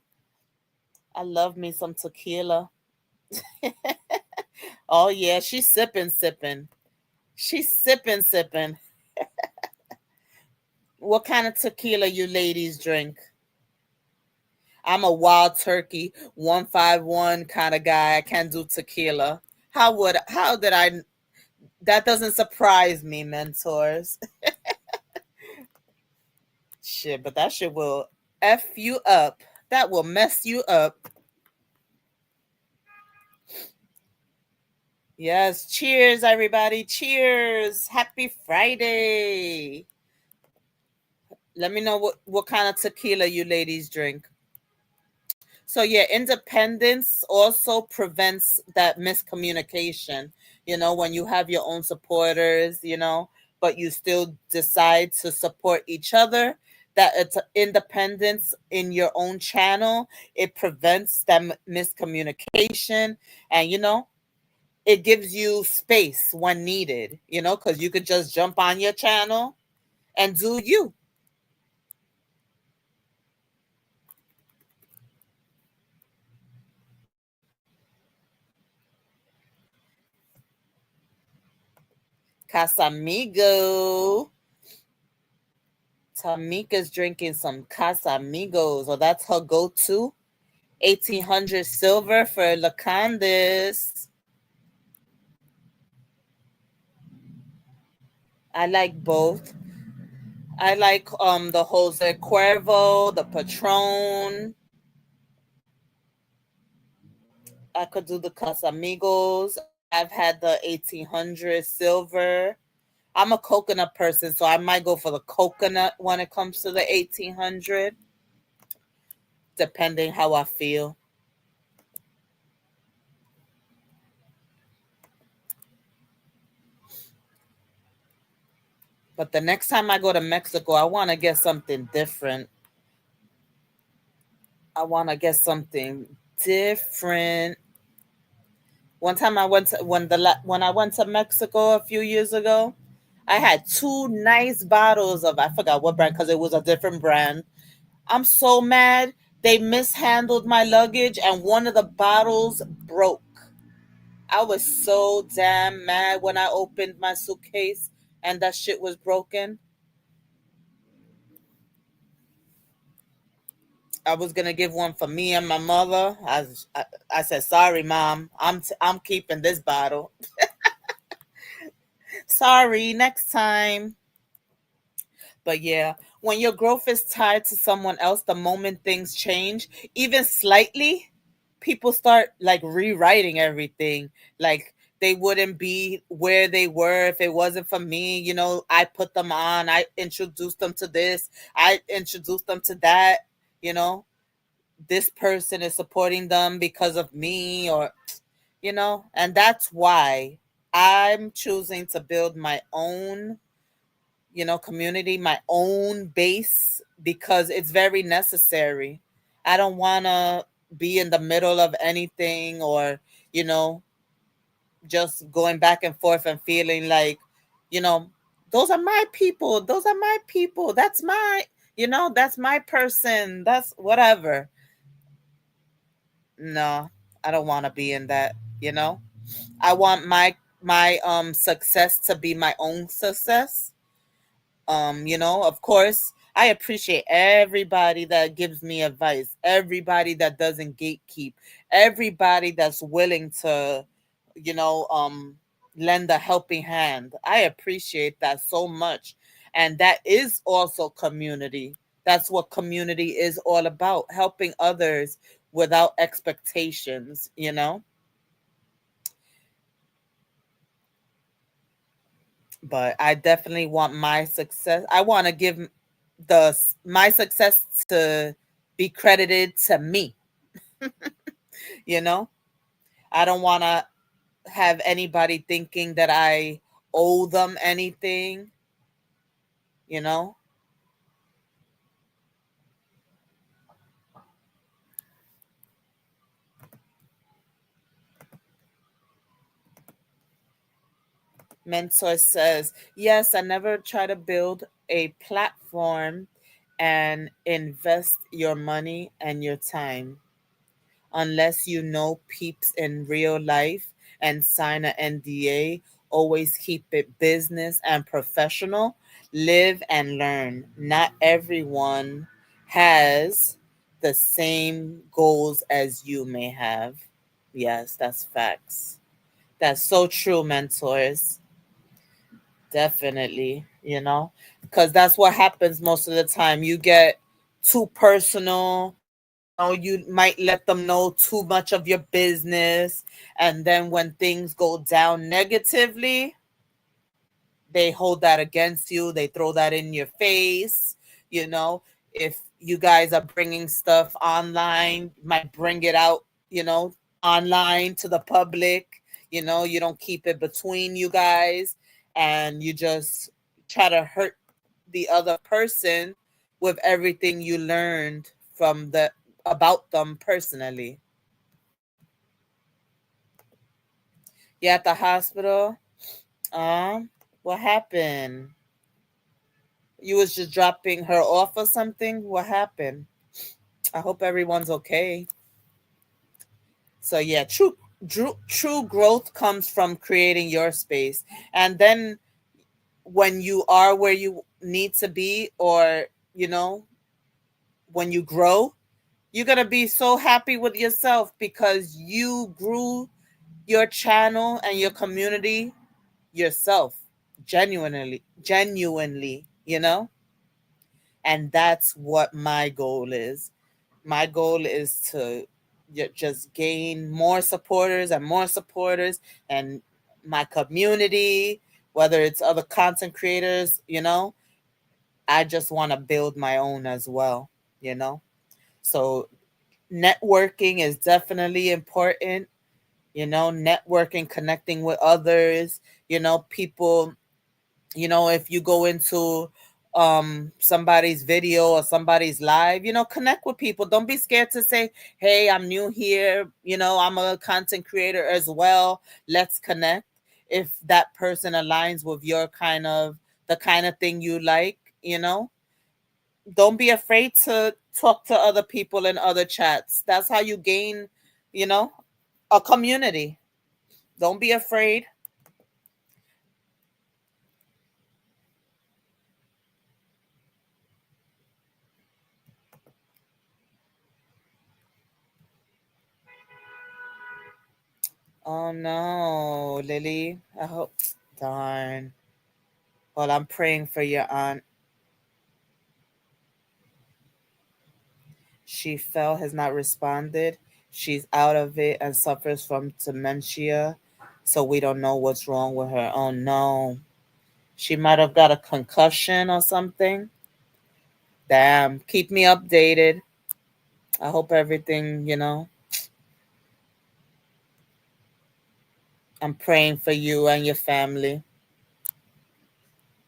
I love me some tequila. Oh, yeah. She's sipping, sipping. She's sipping, sipping. What kind of tequila you ladies drink? I'm a wild turkey, 151 kind of guy. I can't do tequila. How did I? That doesn't surprise me, mentors. Shit, but that shit will F you up. That will mess you up. Yes. Cheers, everybody. Cheers. Happy Friday. Let me know what kind of tequila you ladies drink. So yeah, independence also prevents that miscommunication. You know, when you have your own supporters, you know, but you still decide to support each other, that it's independence in your own channel. It prevents that miscommunication, and you know, it gives you space when needed. You know, because you could just jump on your channel and do you. Casamigo. Tamika's drinking some Casamigos, or that's her go-to. 1800 silver for Lacandas. I like both. I like the Jose Cuervo, the Patron. I could do the Casamigos. I've had the 1800 silver. I'm a coconut person, so I might go for the coconut when it comes to the 1800, depending how I feel. But the next time I go to Mexico, I want to get something different. I want to get something different. One time I went to when I went to Mexico a few years ago, I had two nice bottles of, I forgot what brand because it was a different brand. I'm so mad. They mishandled my luggage and one of the bottles broke. I was so damn mad when I opened my suitcase and that shit was broken. I was gonna give one for me and my mother. I said, "Sorry, mom. I'm keeping this bottle. Sorry, next time." But yeah, when your growth is tied to someone else, the moment things change, even slightly, people start like rewriting everything. Like they wouldn't be where they were if it wasn't for me. I put them on, I introduced them to this, I introduced them to that, you know, this person is supporting them because of me, or, and that's why I'm choosing to build my own community, my own base, because it's very necessary. I don't want to be in the middle of anything, or, you know, just going back and forth and feeling like, you know, those are my people. Those are my people. That's my person. That's whatever. No, I don't want to be in that. I want my success to be my own success. Of course, I appreciate everybody that gives me advice, everybody that doesn't gatekeep, everybody that's willing to, you know, um, lend a helping hand. I appreciate that so much. And that is also community. That's what community is all about, helping others without expectations. But I definitely want my success. I want to give my success to be credited to me. You know, I don't want to have anybody thinking that I owe them anything. You know, Mentor says, yes, I never try to build a platform and invest your money and your time unless you know peeps in real life and sign an NDA. Always keep it business and professional. Live and learn. Not everyone has the same goals as you may have. Yes, that's facts. That's so true, mentors. Definitely, because that's what happens most of the time. You get too personal. You might let them know too much of your business. And then when things go down negatively, they hold that against you. They throw that in your face. You know, if you guys are bringing stuff online, you might bring it out, online to the public. You don't keep it between you guys, and you just try to hurt the other person with everything you learned from the about them personally. You at the hospital? What happened? You was just dropping her off or something? What happened? I hope everyone's okay. So yeah, true growth comes from creating your space. And then when you are where you need to be, or when you grow, you're going to be so happy with yourself because you grew your channel and your community yourself, genuinely. And that's what my goal is. My goal is to just gain more supporters and more supporters, and my community, whether it's other content creators. I just want to build my own as well. you know so networking is definitely important. Networking, connecting with others, people If you go into somebody's video or somebody's live, connect with people. Don't be scared to say, hey, I'm new here, I'm a content creator as well, let's connect. If that person aligns with your the kind of thing you like, don't be afraid to talk to other people in other chats. That's how you gain, you know a community. Don't be afraid. Oh no, Lily. I hope. Darn. Well, I'm praying for your aunt. She fell, has not responded. She's out of it and suffers from dementia. So we don't know what's wrong with her. Oh no. She might have got a concussion or something. Damn. Keep me updated. I hope everything, I'm praying for you and your family.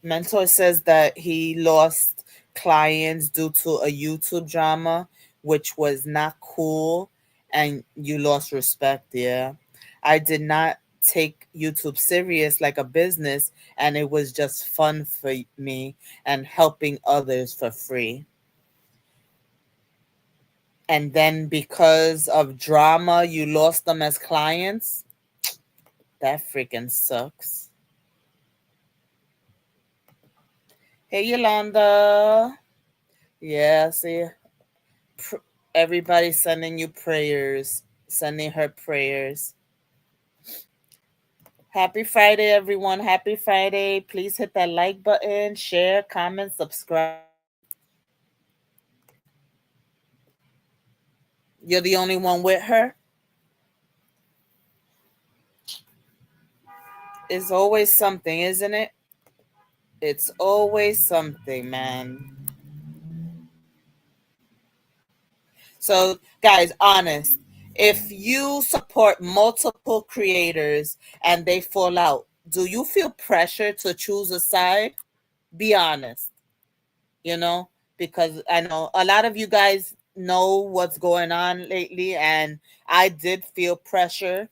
Mentor says that he lost clients due to a YouTube drama, which was not cool, and you lost respect. Yeah, I did not take YouTube serious like a business, and it was just fun for me and helping others for free. And then because of drama, you lost them as clients. That freaking sucks. Hey, Yolanda. Yeah, see, pr- everybody sending you prayers, sending her prayers. Happy Friday, everyone. Happy Friday. Please hit that like button, share, comment, subscribe. You're the only one with her. It's always something, isn't it? It's always something, man. So, guys, honest. If you support multiple creators and they fall out, do you feel pressure to choose a side? Be honest. Because I know a lot of you guys know what's going on lately, and I did feel pressure,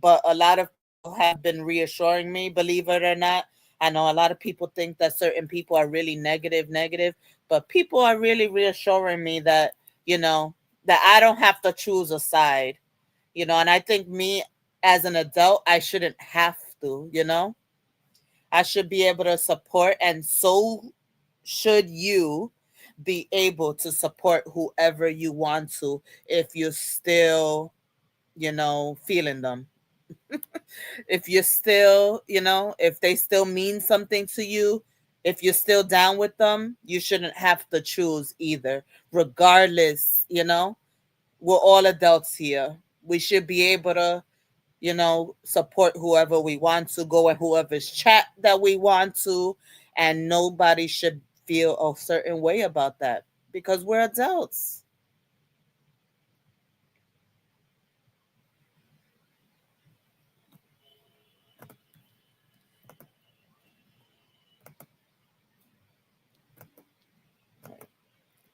but a lot of people have been reassuring me, believe it or not. I know a lot of people think that certain people are really negative, but people are really reassuring me that, you know, that I don't have to choose a side, and I think me as an adult, I shouldn't have to. I should be able to support, and so should you be able to support whoever you want to if you're still, feeling them. If you're still, if they still mean something to you, if you're still down with them, you shouldn't have to choose either. Regardless, we're all adults here. We should be able to support whoever we want to, go in whoever's chat that we want to, and nobody should feel a certain way about that because we're adults.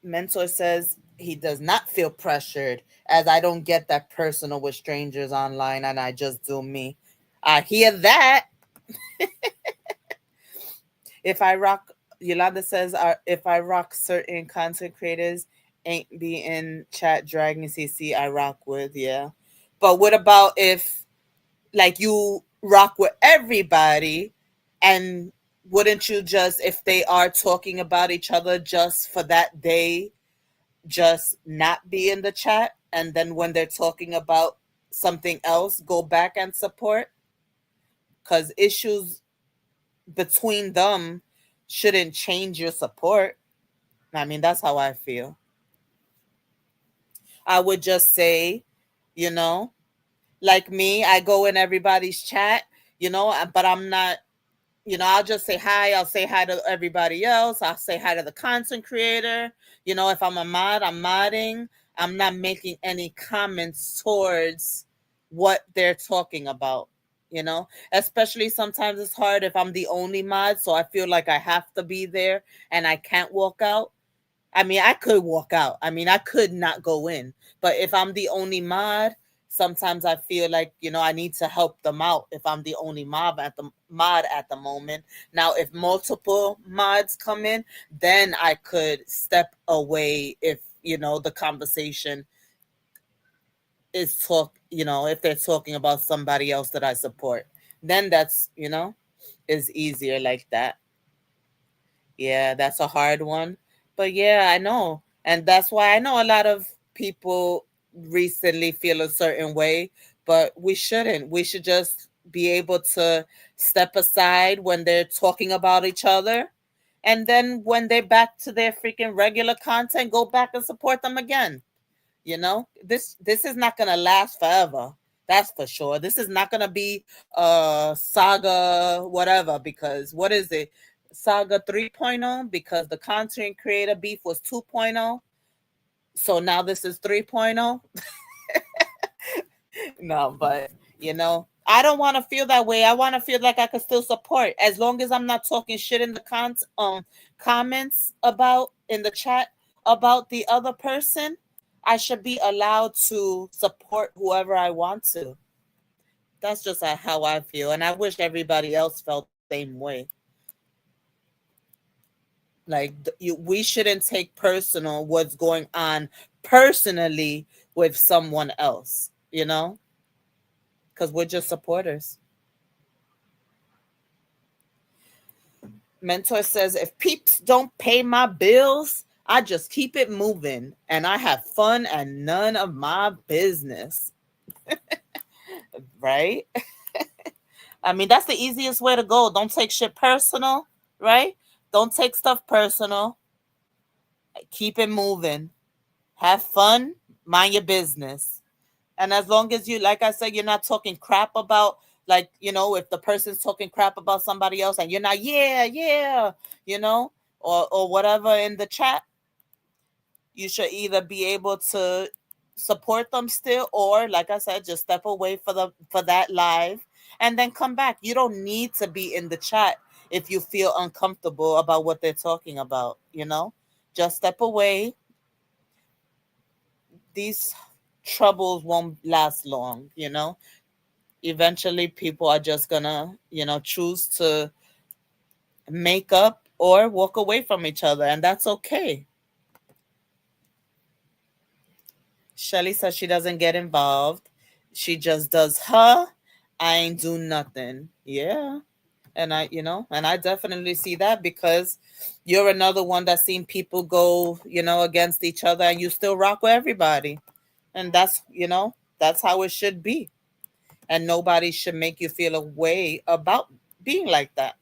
Mentor says he does not feel pressured as I don't get that personal with strangers online and I just do me. I hear that. If I rock, Yolanda says, if I rock certain content creators, ain't be in chat dragging CC I rock with, yeah. But what about if, like, you rock with everybody, and wouldn't you just, if they are talking about each other just for that day, just not be in the chat? And then when they're talking about something else, go back and support? Because issues between them shouldn't change your support. I mean, that's how I feel. I would just say, you know, like me, I go in everybody's chat, but I'm not, I'll just say hi. I'll say hi to everybody else. I'll say hi to the content creator. If I'm a mod, I'm modding. I'm not making any comments towards what they're talking about. Especially sometimes it's hard if I'm the only mod, so I feel like I have to be there and I can't walk out. I mean, I could walk out. I mean, I could not go in. But if I'm the only mod, sometimes I feel like, I need to help them out if I'm the only mod at the moment. Now, if multiple mods come in, then I could step away if, the conversation if they're talking about somebody else that I support. Then that's, is easier like that. Yeah, that's a hard one. But yeah, I know. And that's why I know a lot of people recently feel a certain way, but we shouldn't. We should just be able to step aside when they're talking about each other. And then when they're back to their freaking regular content, go back and support them again. This is not going to last forever. That's for sure. This is not going to be saga whatever, because what is it? Saga 3.0, because the content creator beef was 2.0. So now this is 3.0. No, but I don't want to feel that way. I want to feel like I can still support, as long as I'm not talking shit in the comments about in the chat about the other person. I should be allowed to support whoever I want to. That's just how I feel, and I wish everybody else felt the same way. Like, we shouldn't take personal what's going on personally with someone else, because we're just supporters. Mentor says, if peeps don't pay my bills, I just keep it moving and I have fun and none of my business. Right? I mean, that's the easiest way to go. Don't take shit personal, right? Don't take stuff personal. Keep it moving. Have fun. Mind your business. And as long as you, like I said, you're not talking crap about, like, if the person's talking crap about somebody else and you're not, yeah, yeah, or whatever in the chat, you should either be able to support them still, or like I said, just step away for that live and then come back. You don't need to be in the chat if you feel uncomfortable about what they're talking about, just step away. These troubles won't last long. Eventually people are just gonna choose to make up or walk away from each other, and that's okay. Shelly says she doesn't get involved. She just does her. I ain't do nothing. Yeah. And I definitely see that, because you're another one that's seen people go, against each other, and you still rock with everybody. And that's how it should be. And nobody should make you feel a way about being like that.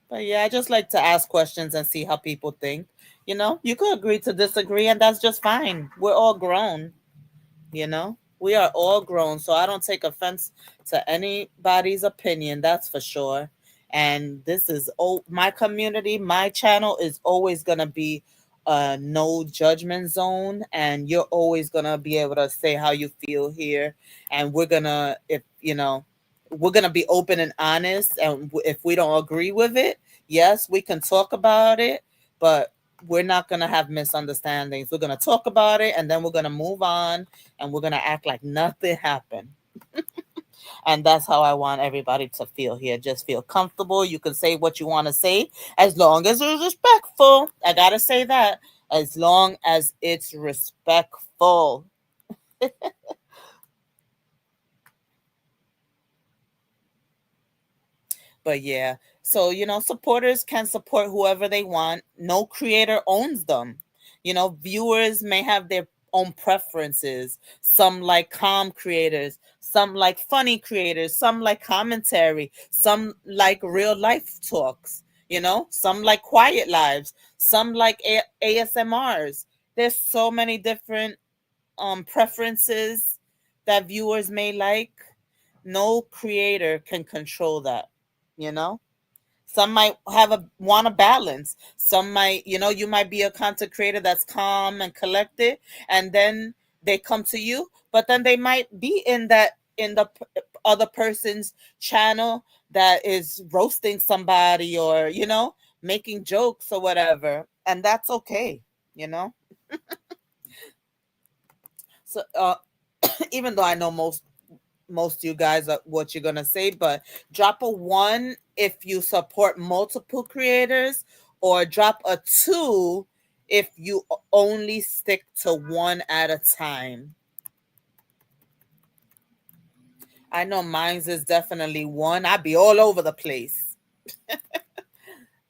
But yeah, I just like to ask questions and see how people think. You could agree to disagree, and that's just fine. We're all grown. We are all grown, so I don't take offense to anybody's opinion, that's for sure. And this is my community. My channel is always going to be a no judgment zone, and you're always going to be able to say how you feel here. And we're going to, if we're going to be open and honest, and if we don't agree with it, yes, we can talk about it, but we're not going to have misunderstandings. We're going to talk about it, and then we're going to move on, and we're going to act like nothing happened. And that's how I want everybody to feel here. Just feel comfortable. You can say what you want to say, as long as it's respectful. I got to say that. As long as it's respectful. But yeah, so supporters can support whoever they want. No creator owns them. Viewers may have their own preferences. Some like calm creators, some like funny creators, some like commentary, some like real life talks, some like quiet lives, some like ASMRs. There's so many different preferences that viewers may like. No creator can control that. you know some might want a balance. Some might, you might be a content creator that's calm and collected, and then they come to you, but then they might be in the other person's channel that is roasting somebody or, making jokes or whatever. And that's okay, you know? So, even though I know most you guys are what you're gonna say, but drop a one if you support multiple creators, or drop a two if you only stick to one at a time. I know mine's is definitely one. I'd be all over the place.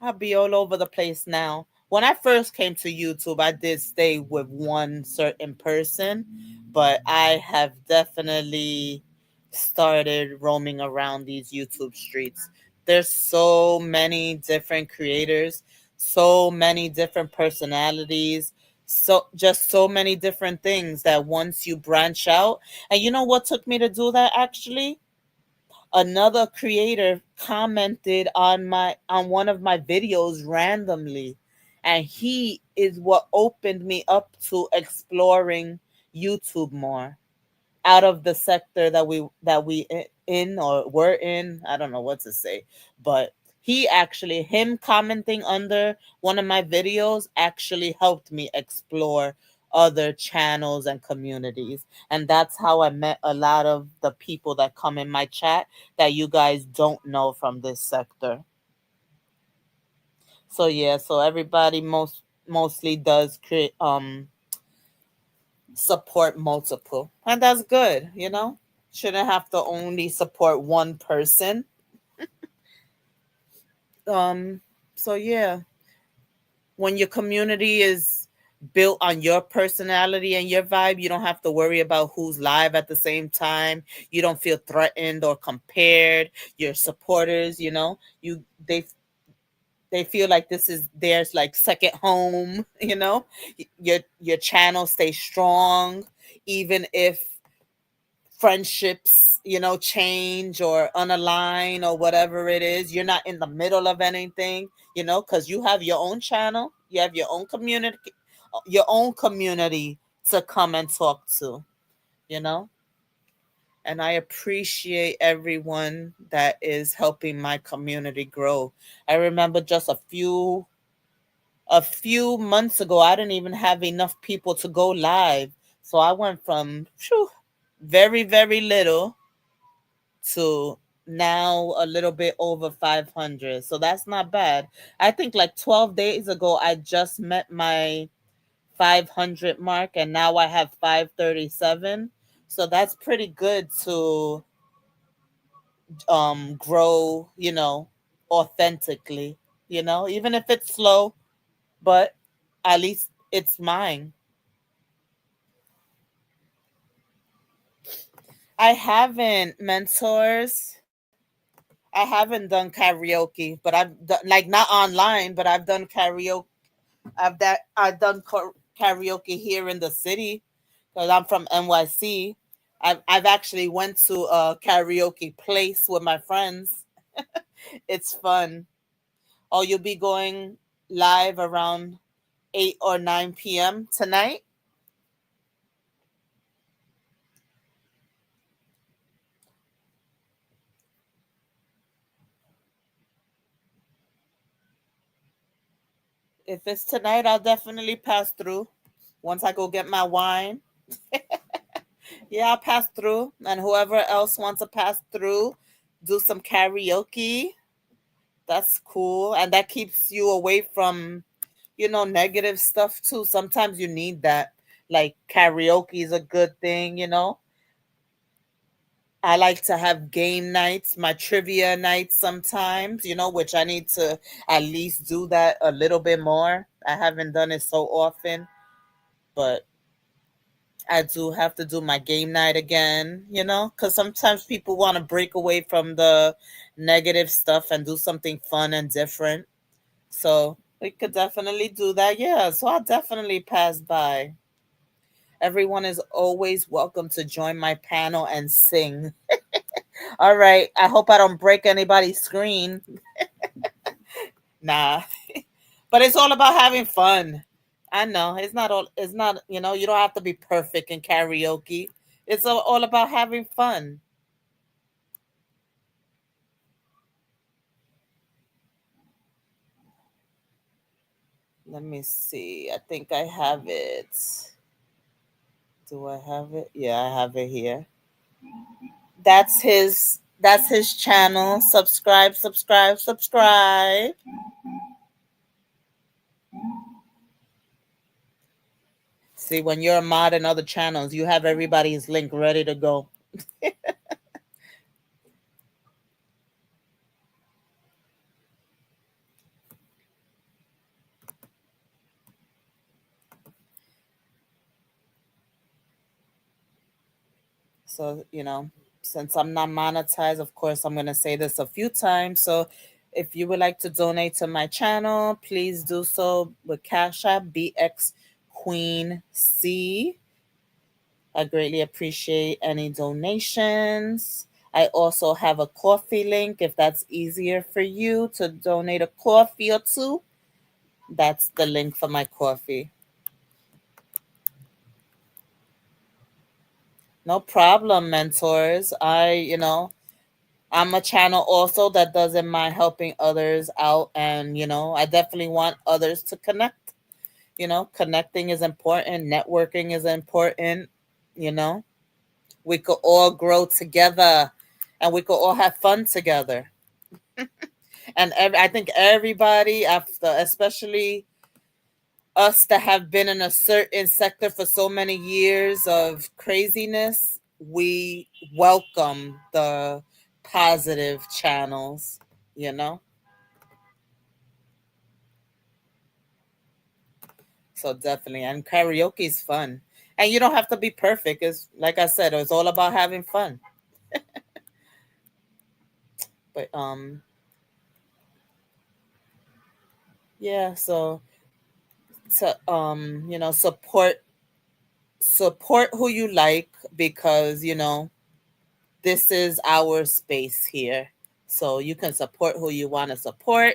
I'll be all over the place now. When I first came to YouTube, I did stay with one certain person, but I have definitely started roaming around these YouTube streets. There's so many different creators, so many different personalities, so many different things that once you branch out, and you know what took me to do that actually? Another creator commented on one of my videos randomly, and he is what opened me up to exploring YouTube more out of the sector that we in or were in. I don't know what to say, but him commenting under one of my videos actually helped me explore other channels and communities. And that's how I met a lot of the people that come in my chat that you guys don't know from this sector. So yeah, so everybody mostly does create support multiple, and that's good, shouldn't have to only support one person. um so yeah, when your community is built on your personality and your vibe, you don't have to worry about who's live at the same time. You don't feel threatened or compared. Your supporters, you they feel like this is theirs, like second home. Your channel stays strong even if friendships, change or unalign or whatever it is. You're not in the middle of anything, because you have your own channel, you have your own community to come and talk to, you know. And I appreciate everyone that is helping my community grow. I remember just a few months ago, I didn't even have enough people to go live. So I went from very, very little to now a little bit over 500. So that's not bad. I think like 12 days ago, I just met my 500 mark, and now I have 537. So that's pretty good to grow, authentically, even if it's slow, but at least it's mine. I haven't mentors. I haven't done karaoke, but I've done, like, not online, but I've done karaoke. I've done karaoke here in the city because I'm from NYC. I've actually went to a karaoke place with my friends. It's fun. Oh, you'll be going live around 8 or 9 p.m. tonight. If it's tonight, I'll definitely pass through. Once I go get my wine, yeah, I'll pass through. And whoever else wants to pass through, do some karaoke. That's cool. And that keeps you away from, negative stuff too. Sometimes you need that. Like karaoke is a good thing. I like to have game nights, my trivia nights sometimes, which I need to at least do that a little bit more. I haven't done it so often, but I do have to do my game night again, because sometimes people want to break away from the negative stuff and do something fun and different. So we could definitely do that. Yeah, so I'll definitely pass by. Everyone is always welcome to join my panel and sing. All right. I hope I don't break anybody's screen. Nah. But it's all about having fun. I know. It's not, you don't have to be perfect in karaoke. It's all about having fun. Let me see. I think I have it. Do I have it? Yeah, I have it here. That's his channel. Subscribe, subscribe, subscribe. See, when you're a mod in other channels, you have everybody's link ready to go. So, since I'm not monetized, of course, I'm going to say this a few times. So, if you would like to donate to my channel, please do so with Cash App BX Queen C. I greatly appreciate any donations. I also have a coffee link if that's easier for you to donate a coffee or two. That's the link for my coffee. No problem, mentors. I'm a channel also that doesn't mind helping others out. And, I definitely want others to connect. Connecting is important, networking is important. You know, we could all grow together and we could all have fun together. And I think everybody, after, especially us that have been in a certain sector for so many years of craziness, we welcome the positive channels, you know? So definitely. And karaoke is fun. And you don't have to be perfect. It's like I said, it's all about having fun. But yeah, so to support who you like, because this is our space here. So you can support who you want to support.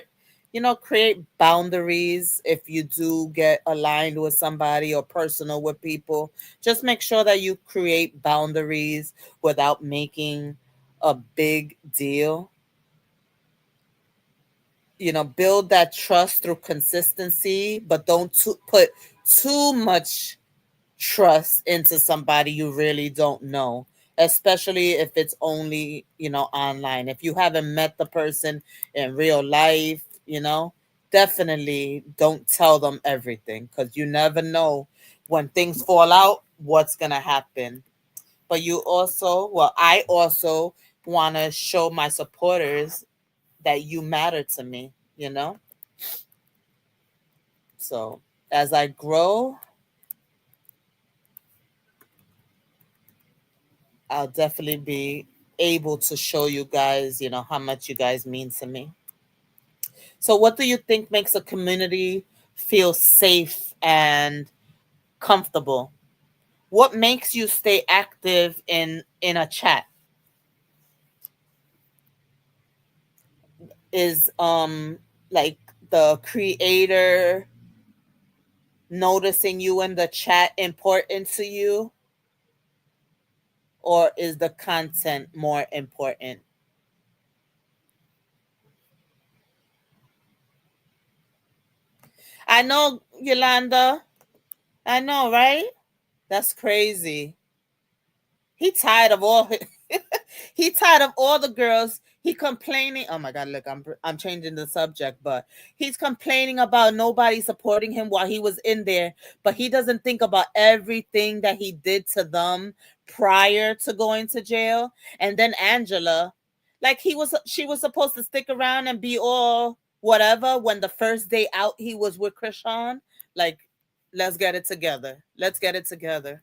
Create boundaries if you do get aligned with somebody or personal with people. Just make sure that you create boundaries without making a big deal. Build that trust through consistency, but don't put too much trust into somebody you really don't know, especially if it's only online. If you haven't met the person in real life, definitely don't tell them everything, because you never know when things fall out what's gonna happen. But I also want to show my supporters that you matter to me, so as I grow, I'll definitely be able to show you guys, how much you guys mean to me. So, what do you think makes a community feel safe and comfortable? What makes you stay active in a chat? Is like the creator noticing you in the chat important to you, or is the content more important? I know, Yolanda. I know, right? That's crazy. He tired of all he tired of all the girls. He complaining. Oh my god, look, I'm changing the subject, but he's complaining about nobody supporting him while he was in there, but he doesn't think about everything that he did to them prior to going to jail. And then Angela, like she was supposed to stick around and be all whatever when the first day out he was with Krishan. Like, let's get it together. Let's get it together,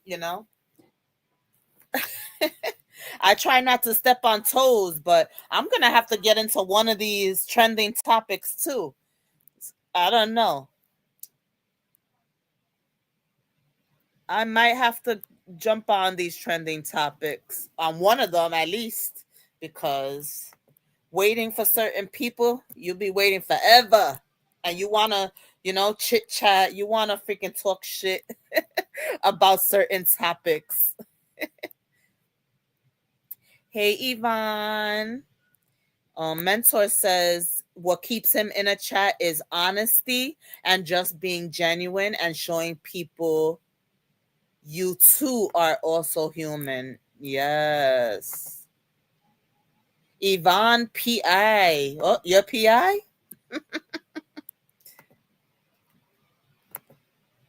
you know? I try not to step on toes, but I'm going to have to get into one of these trending topics too. I don't know. I might have to jump on these trending topics, on one of them at least, because waiting for certain people, you'll be waiting forever. And you want to, chit chat, you want to freaking talk shit about certain topics. Hey, Yvonne. Mentor says, what keeps him in a chat is honesty and just being genuine and showing people you too are also human. Yes. Yvonne PI. Oh, your PI?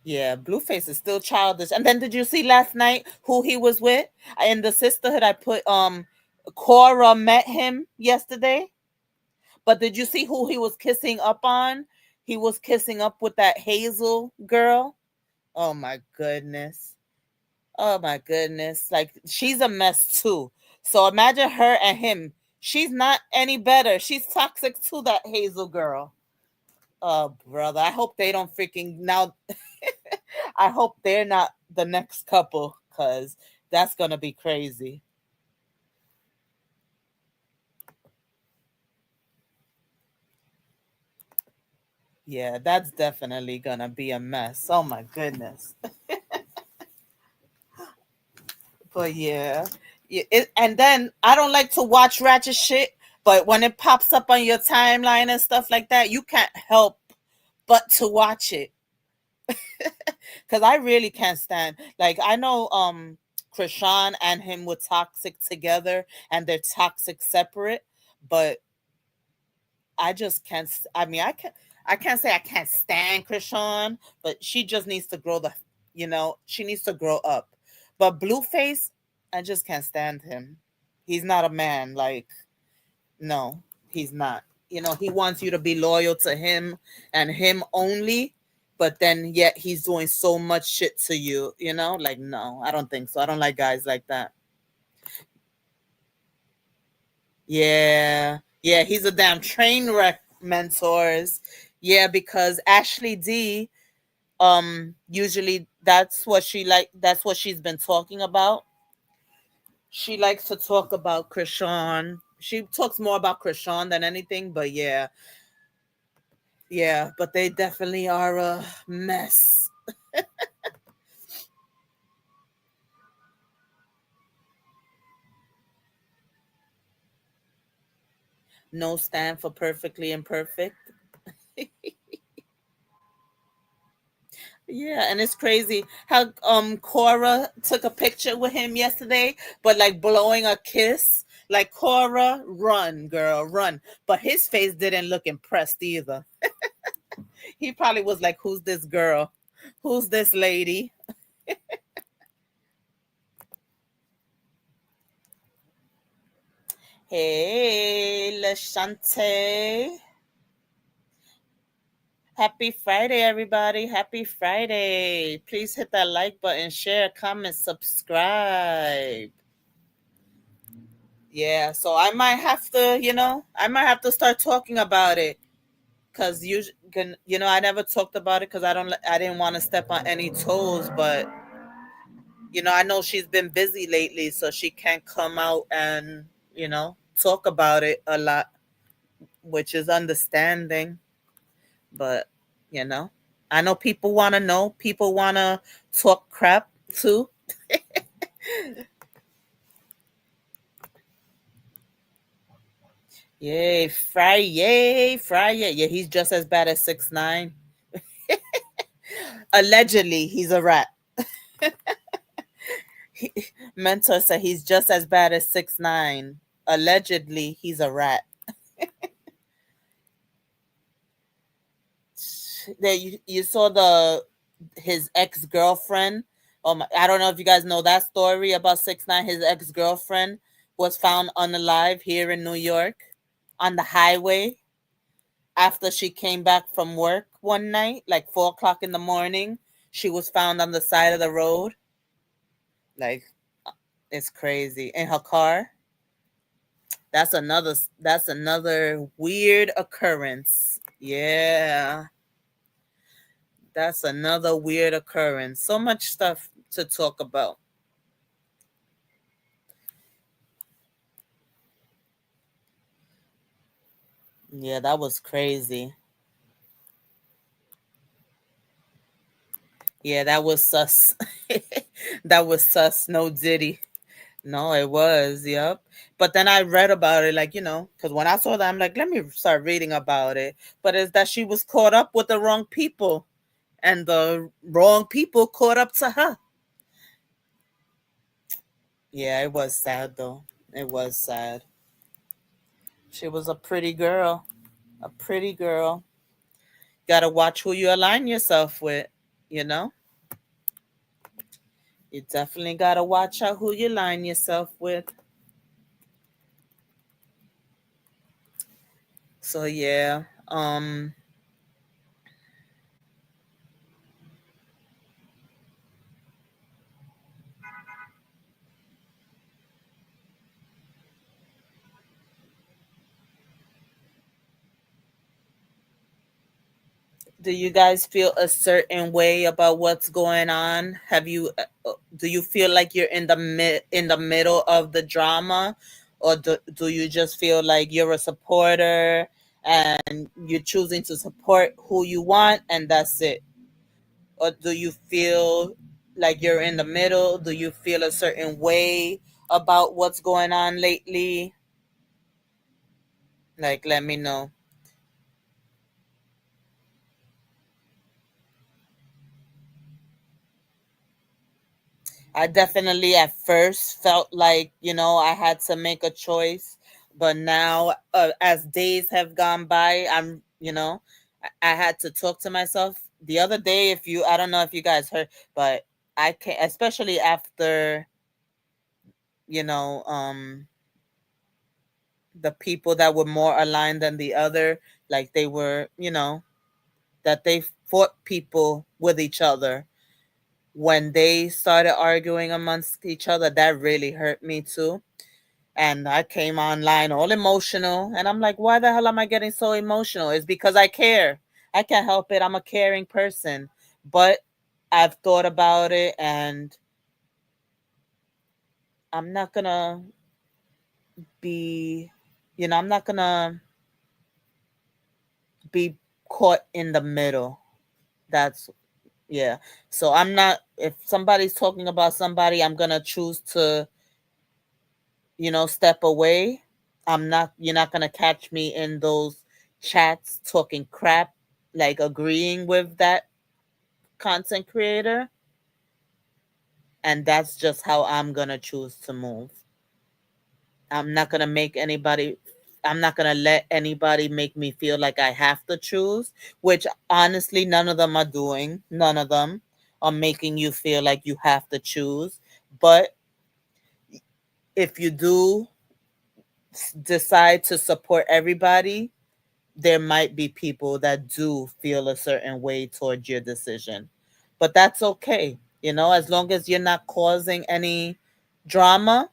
Yeah, Blueface is still childish. And then did you see last night who he was with? In the sisterhood, I put Cora met him yesterday. But did you see who he was kissing up on? He was kissing up with that Hazel girl. Oh my goodness. Oh my goodness. Like she's a mess too. So imagine her and him. She's not any better. She's toxic to that Hazel girl. Oh brother. I hope they don't freaking now I hope they're not the next couple cuz that's going to be crazy. Yeah, that's definitely going to be a mess. Oh my goodness. But yeah, and then I don't like to watch ratchet shit, but when it pops up on your timeline and stuff like that, you can't help but to watch it because I really can't stand. Like I know, Krishan and him were toxic together, and they're toxic separate, but I just can't. I mean, I can't. I can't say I can't stand Krishan, but she just needs to grow the. She needs to grow up. But Blueface, I just can't stand him. He's not a man. Like, no, he's not. He wants you to be loyal to him and him only, but then yet he's doing so much shit to you. Like no, I don't think so. I don't like guys like that. Yeah. Yeah, he's a damn train wreck, mentors. Yeah, because Ashley D, usually that's what she's been talking about. She likes to talk about Krishan. She talks more about Krishan than anything, but yeah. Yeah, but they definitely are a mess. No stand for perfectly imperfect. Yeah, and it's crazy how Cora took a picture with him yesterday, but like blowing a kiss. Like Cora, run, girl, run. But his face didn't look impressed either. He probably was like, "Who's this girl? Who's this lady?" Hey, Lashante. Happy Friday, everybody. Happy Friday. Please hit that like button, share, comment, subscribe. Yeah, so I might have to start talking about it because I never talked about it because I didn't want to step on any toes, but I know she's been busy lately, so she can't come out and talk about it a lot, which is understanding. But you know, I know people want to know, people want to talk crap too. Yay, Friday, Friday. Yeah, he's just as bad as 6ix9ine. Allegedly, he's a rat. He, Mentor said he's just as bad as 6ix9ine. Allegedly, he's a rat. You saw the his ex girlfriend. I don't know if you guys know that story about 6ix9ine. His ex girlfriend was found unalive here in New York on the highway after she came back from work one night, like 4 o'clock in the morning. She was found on the side of the road. Like it's crazy in her car. That's another weird occurrence. Yeah, that's another weird occurrence. So much stuff to talk about. Yeah, that was crazy. Yeah, that was sus. That was sus. No Diddy. No, it was, yep. But then I read about it, like, because when I saw that, I'm like, let me start reading about it. But it's that she was caught up with the wrong people, and the wrong people caught up to her. Yeah, it was sad, though. It was sad. She was a pretty girl. A pretty girl. Gotta watch who you align yourself with, you know? You definitely gotta watch out who you align yourself with. So, yeah. Do you guys feel a certain way about what's going on? Do you feel like you're in the middle of the drama, or do you just feel like you're a supporter and you're choosing to support who you want and that's it? Or do you feel like you're in the middle? Do you feel a certain way about what's going on lately? Like, let me know. I definitely at first felt like, I had to make a choice. But now, as days have gone by, I had to talk to myself. The other day, I don't know if you guys heard, but I can, especially after, you know, um, the people that were more aligned than the other, like they were, that they fought people with each other. When they started arguing amongst each other, that really hurt me too. And I came online all emotional. And I'm like, why the hell am I getting so emotional? It's because I care. I can't help it. I'm a caring person. But I've thought about it, and I'm not going to be, I'm not going to be caught in the middle. That's, yeah. So I'm not, if somebody's talking about somebody, I'm going to choose to, step away. You're not going to catch me in those chats talking crap, like agreeing with that content creator. And that's just how I'm going to choose to move. I'm not going to make anybody, I'm not going to let anybody make me feel like I have to choose, which honestly, none of them are doing. None of them are making you feel like you have to choose. But if you do decide to support everybody, there might be people that do feel a certain way towards your decision. But that's okay. As long as you're not causing any drama,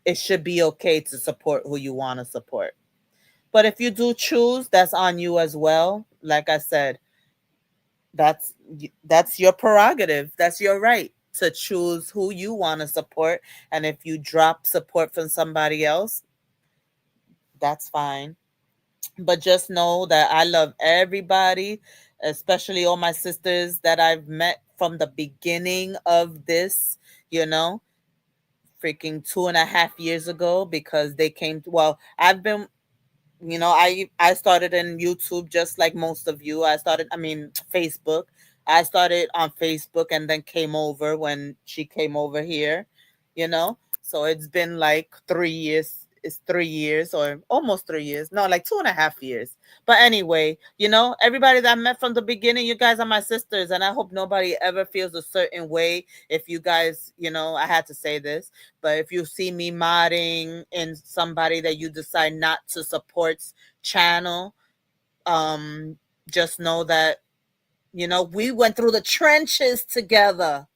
it should be okay to support who you want to support. But if you do choose, that's on you as well. Like I said, that's that's your prerogative. That's your right to choose who you want to support. And if you drop support from somebody else, that's fine. But just know that I love everybody, especially all my sisters that I've met from the beginning of this, you know, freaking 2.5 years ago, because they came to, well, I've been, I started in YouTube just like most of you. I mean, Facebook. I started on Facebook and then came over when she came over here, So it's been like 3 years. It's 3 years or almost 3 years. No, like 2.5 years. But anyway, everybody that I met from the beginning, you guys are my sisters. And I hope nobody ever feels a certain way if you guys, I had to say this, but if you see me modding in somebody that you decide not to support channel, um, just know that, we went through the trenches together.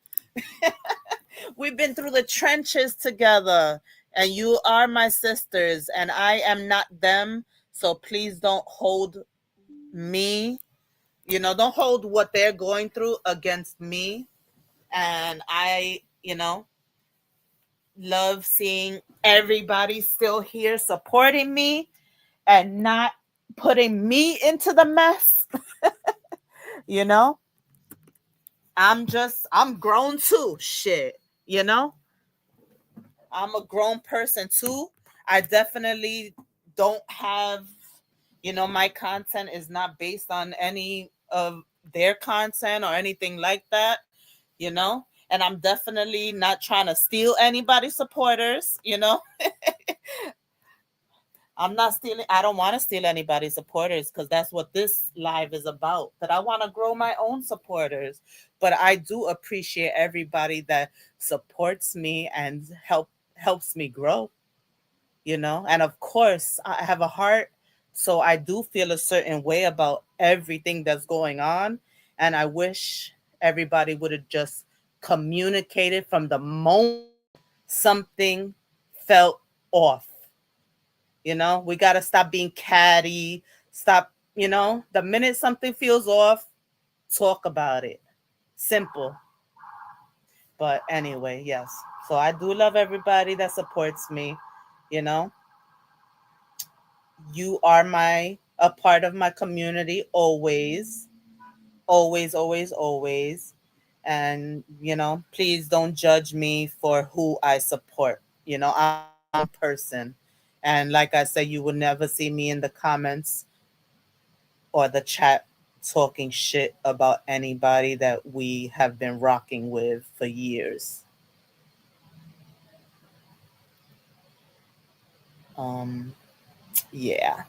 We've been through the trenches together. And you are my sisters, and I am not them. So please don't hold me, don't hold what they're going through against me. And I, love seeing everybody still here supporting me and not putting me into the mess. you know, I'm grown too. Shit, you know? I'm a grown person too. I definitely don't have, my content is not based on any of their content or anything like that, and I'm definitely not trying to steal anybody's supporters, I'm not stealing. I don't want to steal anybody's supporters because that's what this live is about. That I want to grow my own supporters, but I do appreciate everybody that supports me and helps me grow. And of course, I have a heart, so I do feel a certain way about everything that's going on, and I wish everybody would have just communicated from the moment something felt off. We got to stop being catty. Stop, the minute something feels off, talk about it. Simple. But anyway, yes. So I do love everybody that supports me. You know, you are a part of my community always. Always, always, always. And, please don't judge me for who I support. I'm my own person. And like I said, you will never see me in the comments or the chat talking shit about anybody that we have been rocking with for years. Um, yeah.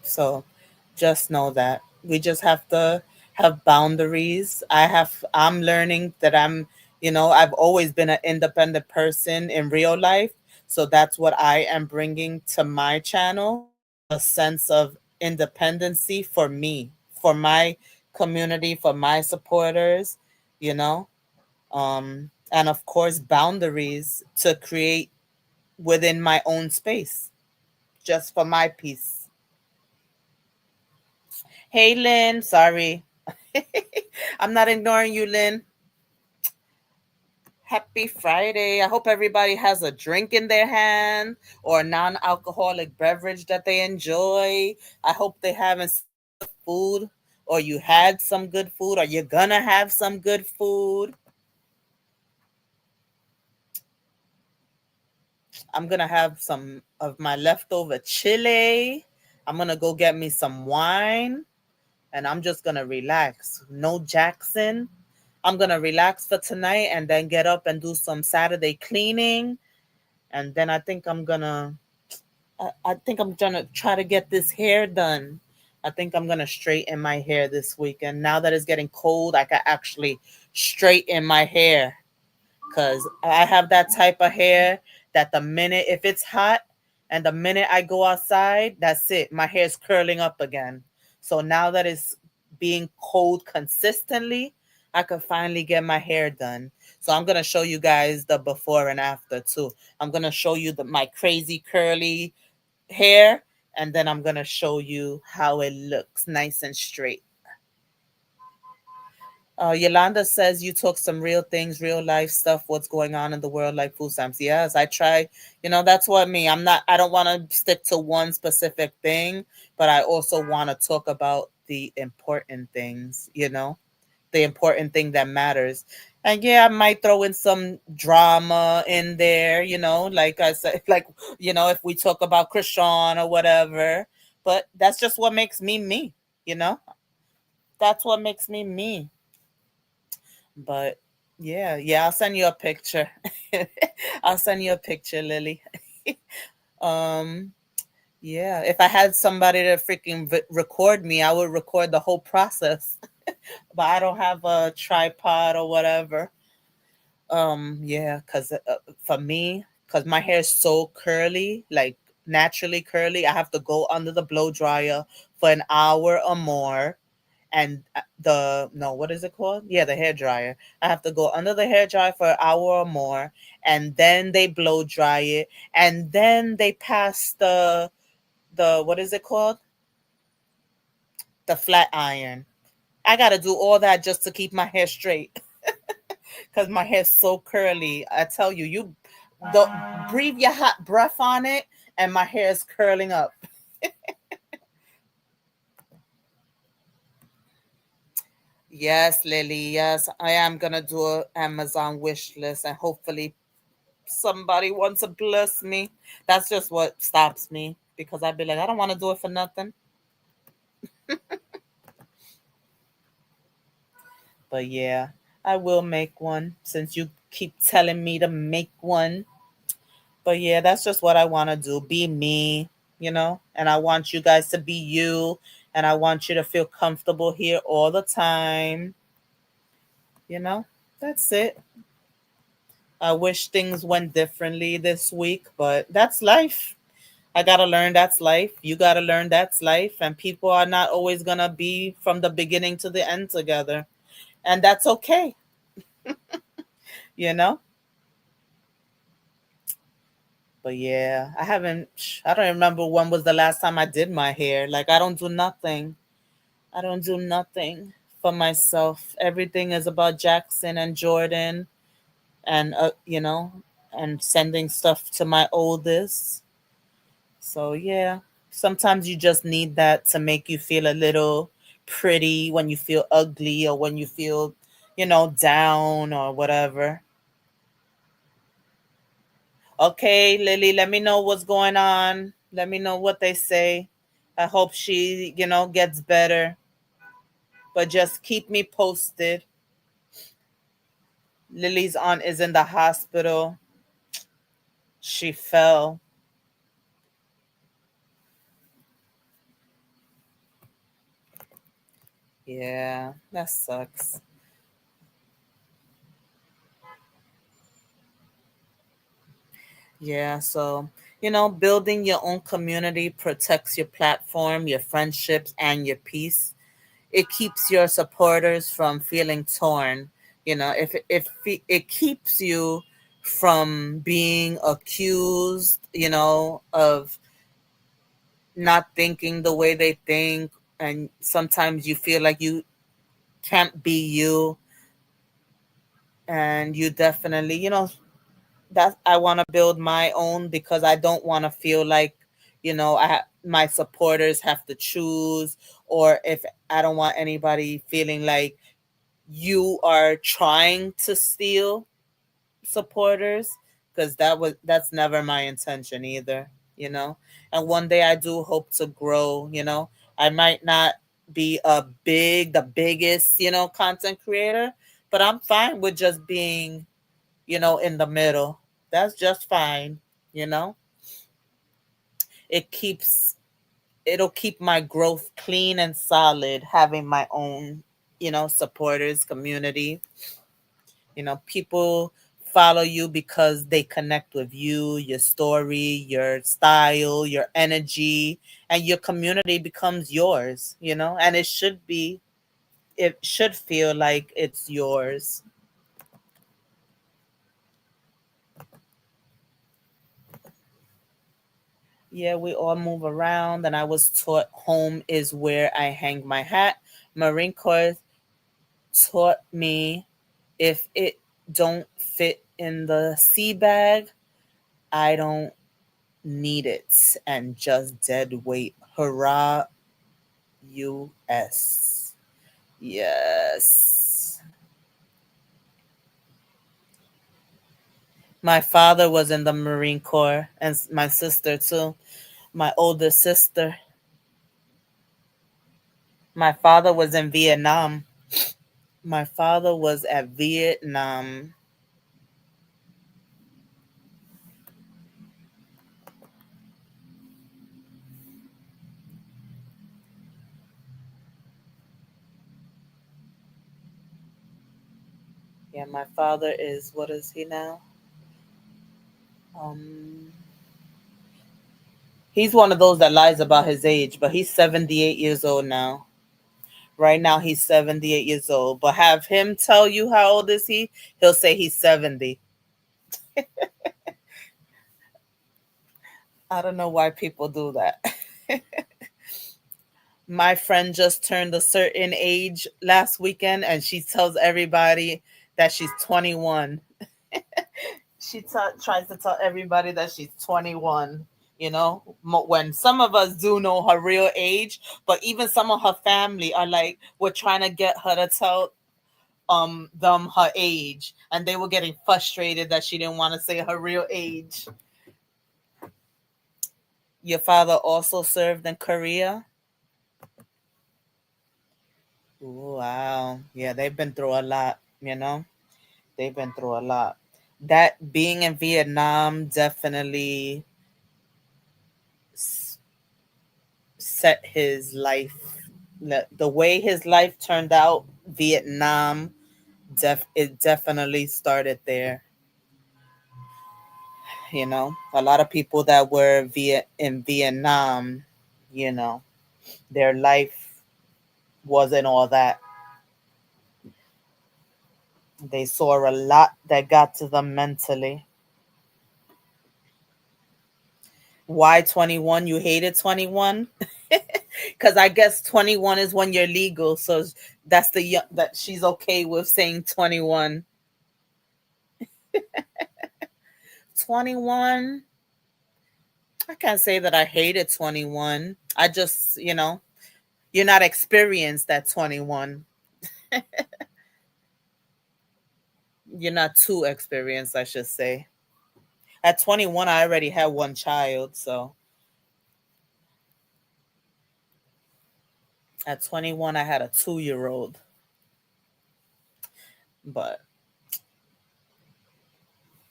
So just know that we just have to have boundaries. I'm learning that I've always been an independent person in real life. So that's what I am bringing to my channel, a sense of independency for me, for my community, for my supporters, you know, and of course, boundaries to create within my own space, just for my peace. Hey, Lynn. Sorry. I'm not ignoring you, Lynn. Happy Friday. I hope everybody has a drink in their hand or a non alcoholic beverage that they enjoy. I hope they having some good food, or you had some good food, or you're gonna have some good food. I'm gonna have some of my leftover chili. I'm gonna go get me some wine, and I'm just gonna relax. No Jackson. I'm gonna relax for tonight and then get up and do some Saturday cleaning. And then I think I'm gonna try to get this hair done. I think I'm gonna straighten my hair this weekend. Now that it's getting cold, I can actually straighten my hair. Cause I have that type of hair that the minute if it's hot and the minute I go outside, that's it. My hair's curling up again. So now that it's being cold consistently, I can finally get my hair done. So I'm gonna show you guys the before and after too. I'm gonna show you my crazy curly hair, and then I'm gonna show you how it looks nice and straight. Yolanda says you talk some real things, real life stuff, what's going on in the world, like food stamps. Yes, I try. That's what me. I don't want to stick to one specific thing, but I also want to talk about the important things, the important thing that matters. And yeah, I might throw in some drama in there, like I said, like, if we talk about Krishan or whatever. But that's just what makes me me, you know? That's what makes me me. But yeah, yeah, I'll send you a picture. I'll send you a picture, Lily. um, yeah, if I had somebody to freaking record me, I would record the whole process. But I don't have a tripod or whatever. Yeah, cause for me, cause my hair is so curly, like naturally curly, I have to go under the blow dryer for an hour or more, and the no, what is it called? Yeah, the hair dryer. I have to go under the hair dryer for an hour or more, and then they blow dry it, and then they pass the what is it called? The flat iron. I gotta do all that just to keep my hair straight because my hair's so curly. I tell you, you don't breathe your hot breath on it, and my hair is curling up. Yes, Lily. Yes, I am gonna do a Amazon wish list and hopefully somebody wants to bless me. That's just what stops me because I'd be like, I don't want to do it for nothing. But yeah, I will make one since you keep telling me to make one. But yeah, that's just what I want to do. Be me, and I want you guys to be you. And I want you to feel comfortable here all the time. You know, that's it. I wish things went differently this week, but that's life. I got to learn that's life. You got to learn that's life. And people are not always going to be from the beginning to the end together. And that's okay, you know? But yeah, I don't remember when was the last time I did my hair. Like, I don't do nothing. I don't do nothing for myself. Everything is about Jackson and Jordan and, and sending stuff to my oldest. So yeah, sometimes you just need that to make you feel a little pretty when you feel ugly or when you feel, down or whatever. Okay, Lily, let me know what's going on. Let me know what they say. I hope she, gets better. But just keep me posted. Lily's aunt is in the hospital. She fell. Yeah, that sucks. Yeah, so, building your own community protects your platform, your friendships, and your peace. It keeps your supporters from feeling torn. If it keeps you from being accused, of not thinking the way they think, and sometimes you feel like you can't be you, and you definitely, that I want to build my own because I don't want to feel like, my supporters have to choose, or if I don't want anybody feeling like you are trying to steal supporters, because that's never my intention either, and one day I do hope to grow. I might not be the biggest, content creator, but I'm fine with just being, in the middle. That's just fine. you know it keeps it'll keep my growth clean and solid, having my own, supporters, community. People follow you because they connect with you, your story, your style, your energy, and your community becomes yours, and it should feel like it's yours. Yeah, we all move around, and I was taught home is where I hang my hat. Marine Corps taught me if it don't fit in the sea bag, I don't need it, and just dead weight. Hurrah, US. Yes. My father was in the Marine Corps, and my sister too. My older sister. My father was in Vietnam. My father was at Vietnam. Yeah, my father is, what is he now? Um, he's one of those that lies about his age, but he's 78 years old now. Right now, he's 78 years old. But have him tell you how old is he? He'll say he's 70. I don't know why people do that. My friend just turned a certain age last weekend, and she tells everybody that she's 21. Tries to tell everybody that she's 21. When some of us do know her real age, but even some of her family are like, we're trying to get her to tell them her age, and they were getting frustrated that she didn't want to say her real age. Your father also served in Korea? Ooh, wow. Yeah, they've been through a lot, you know? They've been through a lot. That being in Vietnam definitely set his life. The way his life turned out, Vietnam, it definitely started there. A lot of people that were in Vietnam, you know, their life wasn't all that. They saw a lot that got to them mentally. Why 21? You hated 21? Because I guess 21 is when you're legal. So that's that she's okay with saying 21. 21. I can't say that I hated 21. I just, you're not experienced at 21. You're not too experienced, I should say. At 21, I already had one child. So at 21, I had a 2-year-old. But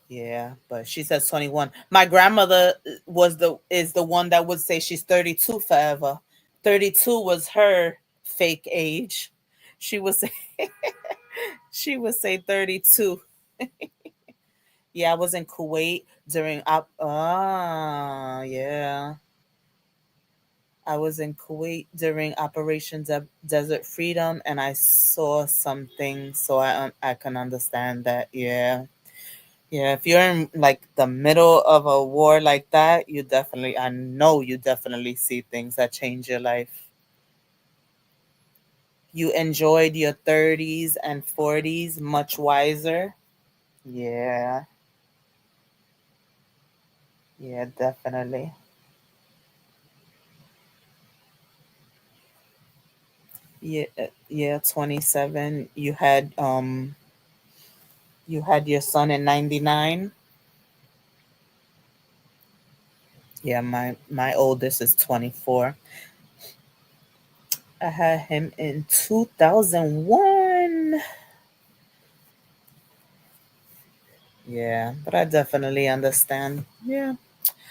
yeah, but she says 21. My grandmother is the one that would say she's 32 forever. 32 was her fake age. She would say she would say 32. Yeah, I was in Kuwait during yeah. I was in Kuwait during Operation Desert Freedom, and I saw something, so I can understand that. Yeah. Yeah, if you're in like the middle of a war like that, I know you definitely see things that change your life. You enjoyed your 30s and 40s much wiser. Yeah, yeah, definitely. Yeah, yeah, 27. You had your son in 99. Yeah, my oldest is 24. I had him in 2001. Yeah, but I definitely understand. Yeah.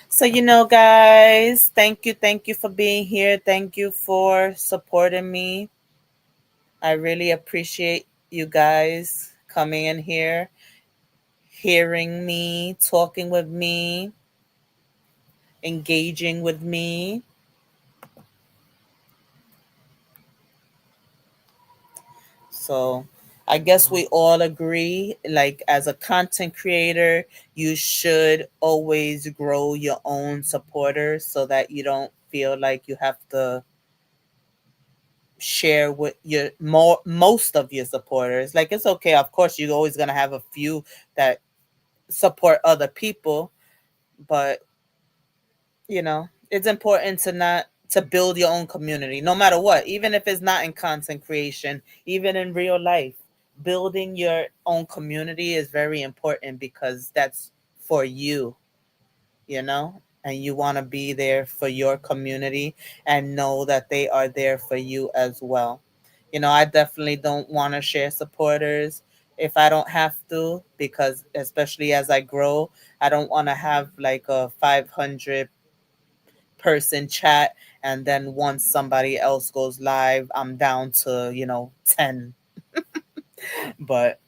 So, guys, thank you for being here. Thank you for supporting me. I really appreciate you guys coming in here, hearing me, talking with me, engaging with me. So, I guess we all agree, like, as a content creator, you should always grow your own supporters so that you don't feel like you have to share with most of your supporters. Like, it's okay, of course you're always going to have a few that support other people, but it's important to build your own community no matter what, even if it's not in content creation, even in real life. Building your own community is very important because that's for you, and you want to be there for your community and know that they are there for you as well. I definitely don't want to share supporters if I don't have to, because especially as I grow, I don't want to have like a 500 person chat, and then once somebody else goes live, I'm down to 10. But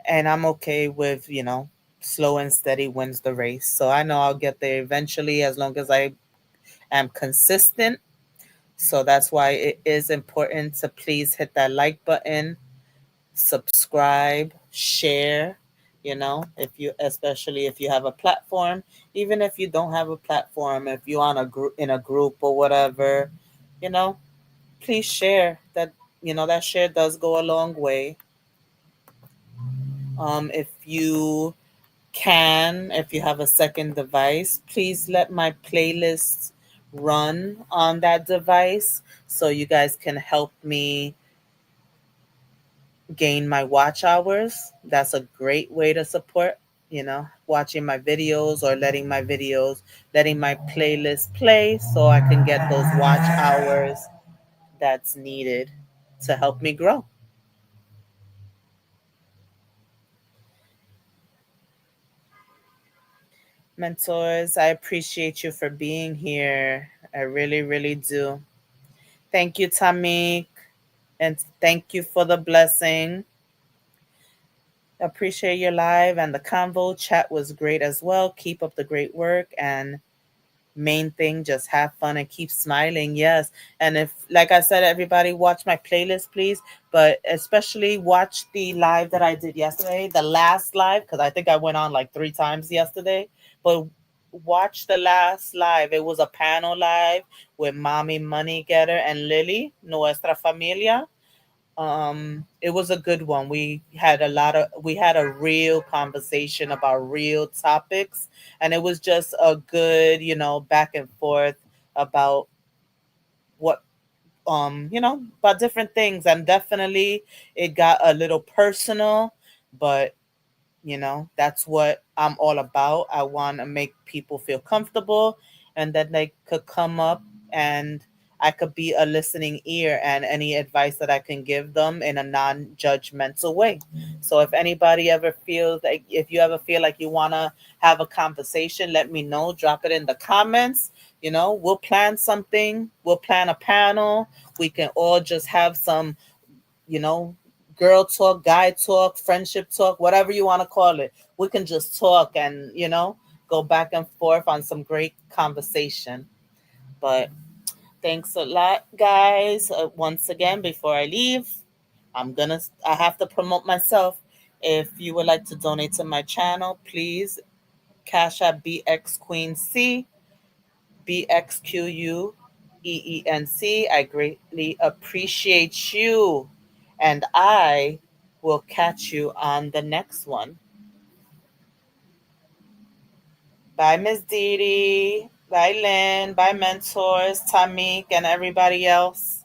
and I'm okay with slow and steady wins the race, so I know I'll get there eventually as long as I am consistent. So that's why it is important to please hit that like button, subscribe, share. If you, especially if you have a platform, even if you don't have a platform, if you're on a group, in a group or whatever, you know, please share that. That share does go a long way. If you if you have a second device, please let my playlists run on that device so you guys can help me gain my watch hours. That's a great way to support, watching my videos or letting my playlist play so I can get those watch hours that's needed to help me grow. Mentors, I appreciate you for being here. I really, really do. Thank you, Tamik, and thank you for the blessing. Appreciate your live and the convo. Chat was great as well. Keep up the great work, and main thing, just have fun and keep smiling. Yes. And if, like I said, everybody watch my playlist, please, but especially watch the live that I did yesterday, the last live, because I think I went on like 3 times yesterday. But watch the last live. It was a panel live with Mommy Money Getter and Lily, Nuestra Familia. It was a good one. We had a real conversation about real topics, and it was just a good, back and forth about what, about different things. And definitely it got a little personal, but that's what I'm all about. I want to make people feel comfortable, and that they could come up, and I could be a listening ear, and any advice that I can give them in a non-judgmental way. So if anybody ever feels like, if you ever feel like you want to have a conversation, let me know. Drop it in the comments. We'll plan something. We'll plan a panel. We can all just have some, you know, girl talk, guy talk, friendship talk, whatever you want to call it. We can just talk and, go back and forth on some great conversation. But thanks a lot, guys. Once again, before I leave, I have to promote myself. If you would like to donate to my channel, please Cash App BX Queen C, BXQUEENC. I greatly appreciate you. And I will catch you on the next one. Bye, Miss Dee Dee. Bye, Lynn. Bye, mentors, Tamik, and everybody else.